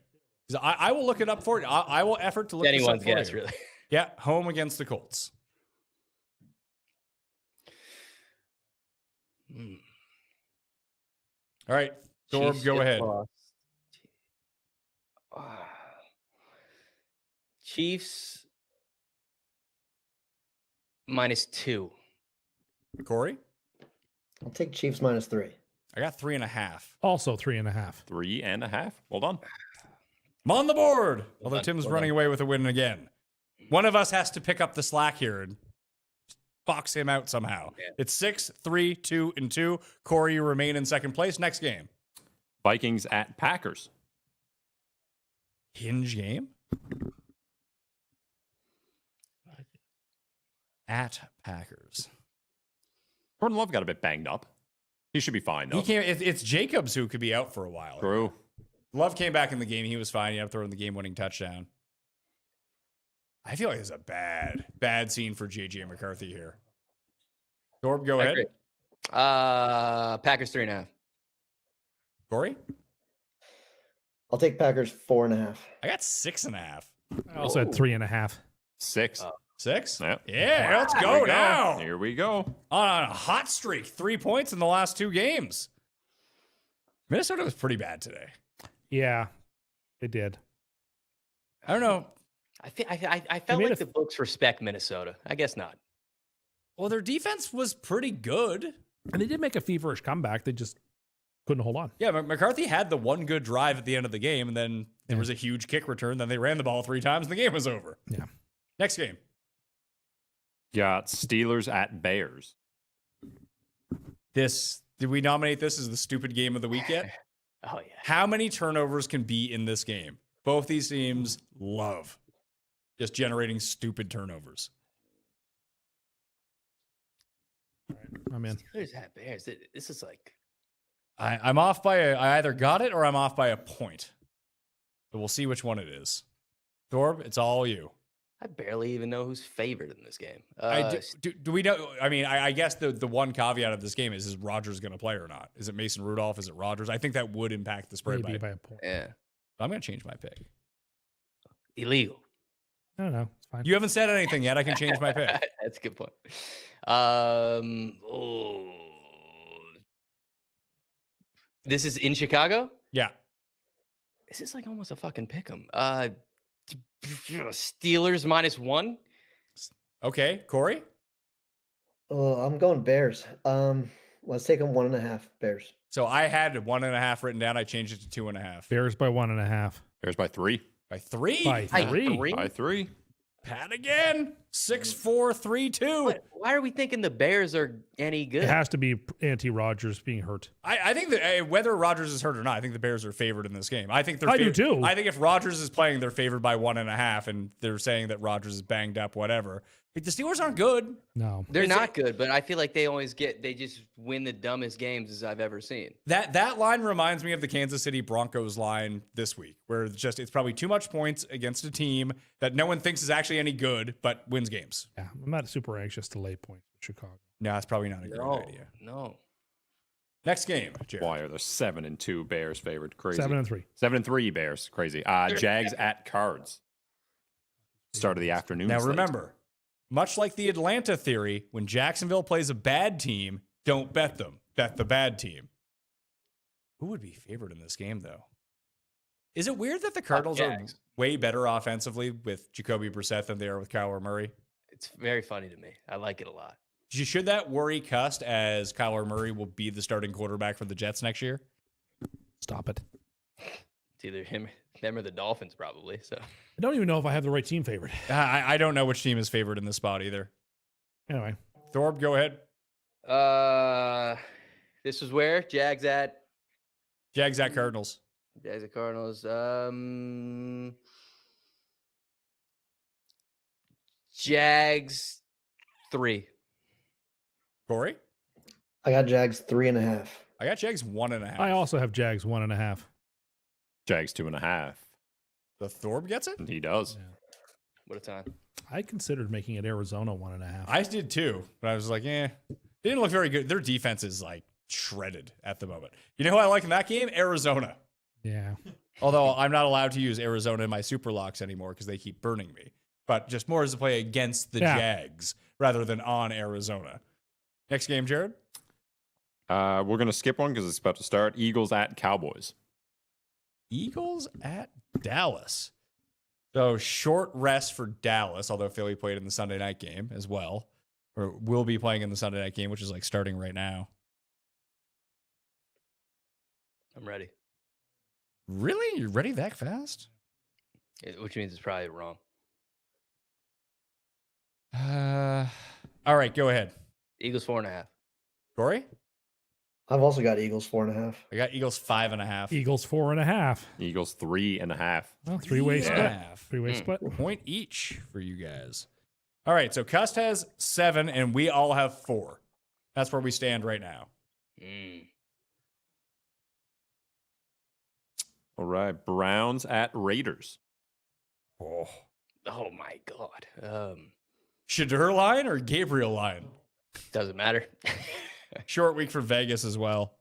'Cause I will look it up for you. I will effort to look this up Anyone's for guess, you. really. Yeah, home against the Colts. All right, Thorb, Chiefs go just ahead. lost. Chiefs -2. Corey, I'll take Chiefs -3. I got 3.5. Also 3.5. 3.5. Well done. I'm on the board. Although done, Tim's well running done. away with a win again. One of us has to pick up the slack here and box him out somehow. Yeah. It's 6, 3, 2, and 2. Corey, you remain in second place. Next game. Vikings at Packers. Hinge game? At Packers. Jordan Love got a bit banged up. He should be fine, though. He can't. It's Jacobs who could be out for a while. True. Love came back in the game. He was fine. He ended up throwing the game-winning touchdown. I feel like it's a bad scene for JJ McCarthy here. Thorb, go I ahead. agree. Packers 3.5. Corey, I'll take Packers 4.5. I got 6.5. I also had 3.5. 6. 6? Yep. Yeah, let's Here go we now. Here we go. On a hot streak. 3 points in the last 2 games. Minnesota was pretty bad today. Yeah, they did. I don't know. I felt made like a- the books respect Minnesota. I guess not. Well, their defense was pretty good. And they did make a feverish comeback. They just couldn't hold on. Yeah, McCarthy had the one good drive at the end of the game, and then there Yeah. was a huge kick return. Then they ran the ball 3 times, and the game was over. Yeah. Next game. Got Steelers at Bears. Did we nominate this as the stupid game of the week yet? Oh yeah. How many turnovers can be in this game? Both these teams love just generating stupid turnovers. I'm in. Steelers at Bears. This is like I'm off by I either got it or I'm off by a point. But we'll see which one it is. Thorb, it's all you. I barely even know who's favored in this game. Do we know? I mean, I guess the one caveat of this game is Rodgers going to play or not? Is it Mason Rudolph? Is it Rodgers? I think that would impact the spread Maybe by by a point. Yeah. I'm going to change my pick. Illegal. I don't know. It's fine. You haven't said anything yet. I can change my pick. That's a good point. This is in Chicago? Yeah. This is like almost a fucking pick 'em. Steelers -1. Okay, Corey. I'm going Bears. Let's take them 1.5 Bears. So I had 1.5 written down. I changed it to 2.5. Bears by 1.5. Bears by 3. By 3. By three. By 3. Pat again. 6-4-3-2. Why are we thinking the Bears are any good? It has to be anti-Rodgers being hurt. I think that whether Rodgers is hurt or not, I think the Bears are favored in this game. I think they're. I do too. I think if Rodgers is playing, they're favored by 1.5, and they're saying that Rodgers is banged up, whatever. Like, the Steelers aren't good. No. They're not good, but I feel like they just win the dumbest games as I've ever seen. That line reminds me of the Kansas City Broncos line this week, where it's probably too much points against a team that no one thinks is actually any good, but wins games. Yeah, I'm not super anxious to lay points with Chicago. No, that's probably not a great idea. No. Next game, Jared. Why are there 7-2 Bears favored? Crazy. 7-3. 7-3 Bears. Crazy. Jags at Cards. Start of the afternoon. Now slate. remember, much like the Atlanta theory, when Jacksonville plays a bad team, don't bet them. Bet the bad team. Who would be favored in this game, though? Is it weird that the Cardinals are Jags. way better offensively with Jacoby Brissett than they are with Kyler Murray? It's very funny to me. I like it a lot. Should that worry Cust as Kyler Murray will be the starting quarterback for the Jets next year? Stop it. It's either them or the Dolphins, probably. So I don't even know if I have the right team favored. I don't know which team is favored in this spot either. Anyway, Thorb, go ahead. This is where Jags at Cardinals. Jags at Cardinals. Jags 3. Corey? I got Jags 3.5. I got Jags 1.5. I also have Jags 1.5. Jags 2.5. The Thorb gets it? And he does. Yeah. What a time. I considered making it Arizona 1.5. I did too, but I was like, they didn't look very good. Their defense is like shredded at the moment. You know who I like in that game? Arizona. Yeah. Although I'm not allowed to use Arizona in my super locks anymore because they keep burning me. But just more as a play against the Jags rather than on Arizona. Next game, Jared? We're going to skip one because it's about to start. Eagles at Cowboys. Eagles at Dallas. So short rest for Dallas, although Philly played in the Sunday night game as well, or will be playing in the Sunday night game, which is like starting right now. I'm ready. Really? You're ready that fast? Which means it's probably wrong. All right, go ahead. Eagles 4.5. Corey? I've also got Eagles 4.5. I got Eagles 5.5. Eagles 4.5. Eagles 3.5. Well, three-way split. 3.5. Three-way split. Point each for you guys. All right, so Cust has 7 and we all have 4. That's where we stand right now. All right. Browns at Raiders. Oh. Oh my God. Shadur line or Gabriel line? Doesn't matter. Short week for Vegas as well.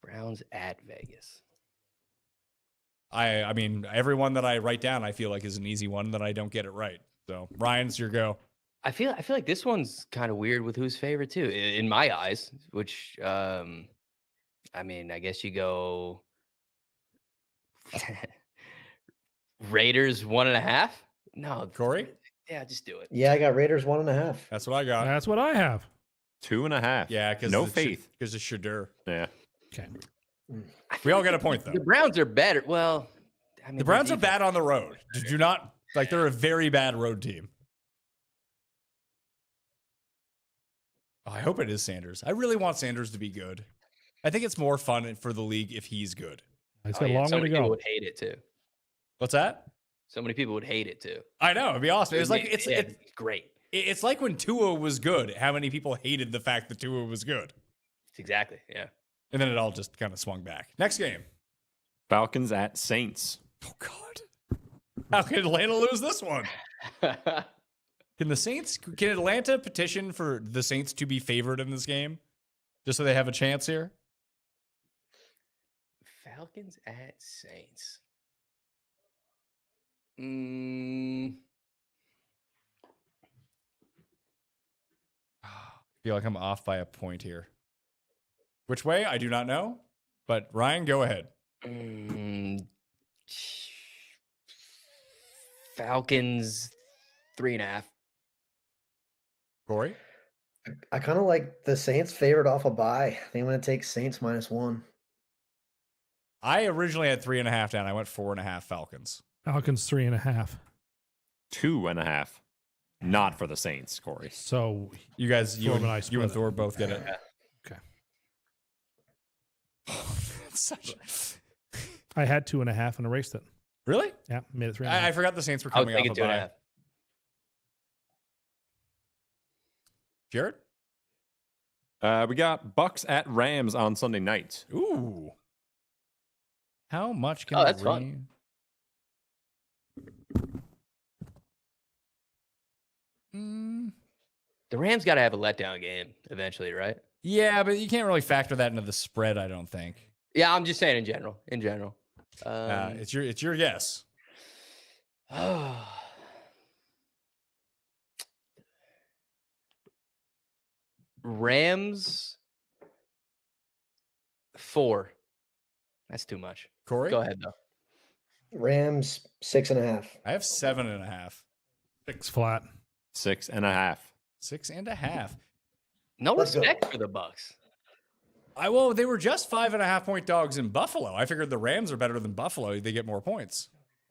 Browns at Vegas. I mean, everyone that I write down, I feel like is an easy one that I don't get it right. So Ryan's your go. I feel like this one's kind of weird with who's favorite too, in my eyes. Which, I mean, I guess you go Raiders 1.5. No, Corey? Yeah, just do it. Yeah, I got Raiders 1.5. That's what I got. That's what I have. 2.5. Yeah, because no faith. Because of Shadur. Yeah. Okay. We all get a point though. The Browns are better. Well, I mean, The Browns are bad on the road. Do not like they're a very bad road team. Oh, I hope it is Sanders. I really want Sanders to be good. I think it's more fun for the league if he's good. It's got a long way So to many people go. would hate it too. What's that? So many people would hate it too. I know. It'd be awesome. It's like it's great. it's like when Tua was good. How many people hated the fact that Tua was good? It's exactly. Yeah. And then it all just kind of swung back. Next game. Falcons at Saints. Oh God. How can Atlanta lose this one? Can Atlanta petition for the Saints to be favored in this game? Just so they have a chance here? Falcons at Saints. I feel like I'm off by a point here. Which way? I do not know. But Ryan, go ahead. Falcons 3.5. Corey? I kind of like the Saints favored off a bye. I think I'm going to take Saints -1. I originally had 3.5 down. I went 4.5 Falcons. Falcons 3.5. 2.5. Not for the Saints, Corey. So You guys, you Thorb and I and split Thor both get it. okay. It's such- I had 2.5 and erased it. Really? Yeah, made it 3.5. I forgot the Saints were I was coming off thinking a bye. 2.5. Jared? We got Bucks at Rams on Sunday night. Ooh. How much can Oh, that's fun. Ram- The Rams got to have a letdown game eventually, right? Yeah, but you can't really factor that into the spread, I don't think. Yeah, I'm just saying in general. In general. It's your guess. Rams 4. That's too much. Corey? Go ahead though. Rams 6.5. I have 7.5. 6 flat. 6.5. 6.5. No Let's go. respect for the Bucks. Well, they were just 5.5 point dogs in Buffalo. I figured the Rams are better than Buffalo. They get more points.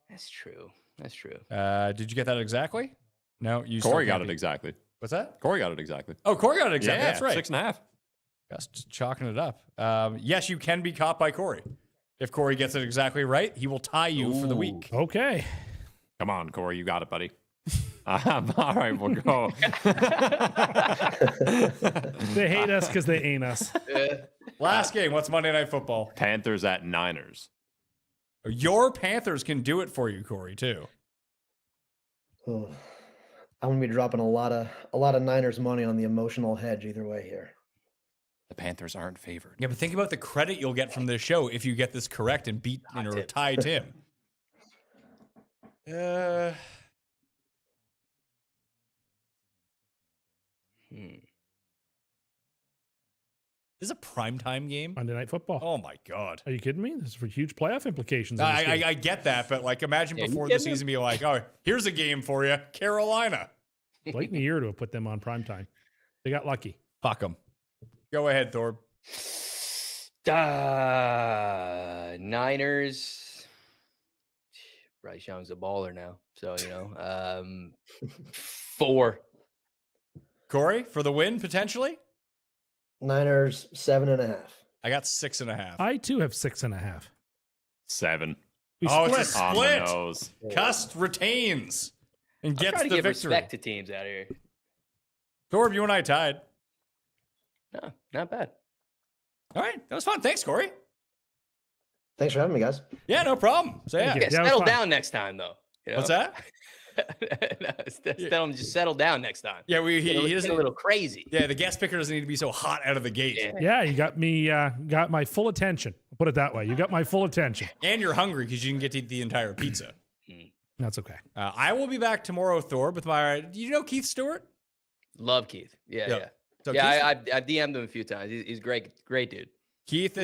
That's true. That's true. Did you get that exactly? No, you still Corey can't got it be- exactly. What's that? Corey got it exactly. Oh, Corey got it exactly. Yeah, That's right. 6.5. Just chalking it up. Yes, you can be caught by Corey. If Corey gets it exactly right, he will tie you for the week. Okay. Come on, Corey. You got it, buddy. All right, we'll go. They hate us because they ain't us. Last game. What's Monday Night Football? Panthers at Niners. Your Panthers can do it for you, Corey, too. Oh, I'm going to be dropping a lot of Niners money on the emotional hedge either way here. The Panthers aren't favored. Yeah, but think about the credit you'll get from this show if you get this correct and beat or tie Tim. This is a primetime game? Monday Night Football. Oh, my God. Are you kidding me? This is for huge playoff implications. in this game. I get that, but like imagine Yeah, you before the kidding me? season be like, oh, here's a game for you, Carolina. Late in the year to have put them on primetime. They got lucky. Fuck them. Go ahead, Thorb. Niners. Bryce Young's a baller now. So, 4. Corey, for the win, potentially? Niners 7.5. I got 6.5. I too have 6.5. 7. We Oh, split. it's a On the split. nose. Cust retains and I'm gets trying to the give victory. respect to teams out here. Thorb, you and I tied. No, not bad. All right. That was fun. Thanks, Corey. Thanks for having me, guys. Yeah, no problem. So, yeah. Thank Yeah, Yeah, it was settle fun. down next time, though. What's that? Tell him to just settle down next time. Yeah, he It's doesn't. a little crazy. Yeah, the guest picker doesn't need to be so hot out of the gate. Yeah. Yeah, you got me, got my full attention. I'll put it that way. You got my full attention. And you're hungry because you didn't get to eat the entire pizza. That's okay. I will be back tomorrow, Thorb, with my. Do you know Keith Stewart? Love Keith. Yeah, Yep. yeah. So Yeah, Keith, I've DM'd him a few times. He's great dude. Keith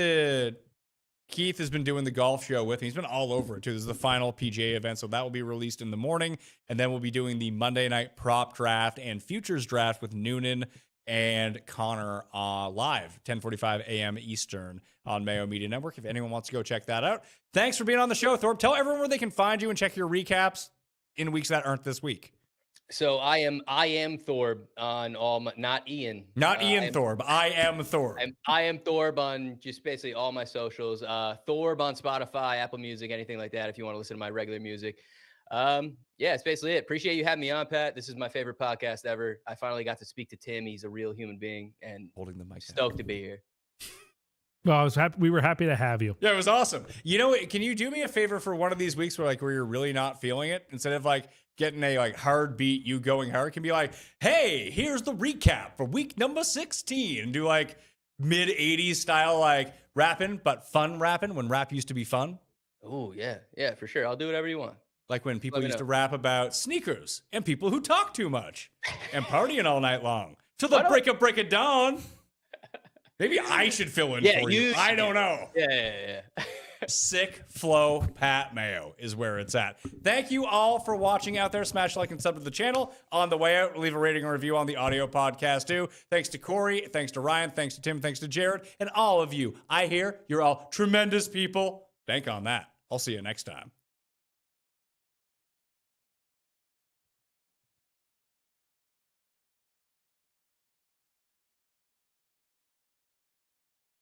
has been doing the golf show with me. He's been all over it too. This is the final PGA event, so that will be released in the morning, and then we'll be doing the Monday night prop draft and futures draft with Noonan and Connor live 10:45 a.m. Eastern on Mayo Media Network. If anyone wants to go check that out, thanks for being on the show, Thorpe. Tell everyone where they can find you and check your recaps in weeks that aren't this week. So I am Thorb on all my, not Ian. Not Ian Thorb. I am Thorb. I am Thorb on just basically all my socials. Thorb on Spotify, Apple Music, anything like that. If you want to listen to my regular music. Yeah, it's basically it. Appreciate you having me on, Pat. This is my favorite podcast ever. I finally got to speak to Tim. He's a real human being, and Holding the mic. stoked to be here. Well, I was happy. We were happy to have you. Yeah, it was awesome. You know, can you do me a favor for one of these weeks where you're really not feeling it? Instead of getting a hard beat, you going hard, can be like, hey, here's the recap for week number 16, and do mid 80s style rapping, but fun rapping when rap used to be fun. Oh yeah, for sure. I'll do whatever you want. Like when people used to rap about sneakers and people who talk too much and partying all night long till the break of dawn. Maybe I should fill in for you. I don't know. Yeah. Sick flow Pat Mayo is where it's at. Thank you all for watching out there. Smash like and sub to the channel. On the way out, leave a rating and review on the audio podcast too. Thanks to Corey. Thanks to Ryan. Thanks to Tim. Thanks to Jared. And all of you. I hear you're all tremendous people. Bank on that. I'll see you next time.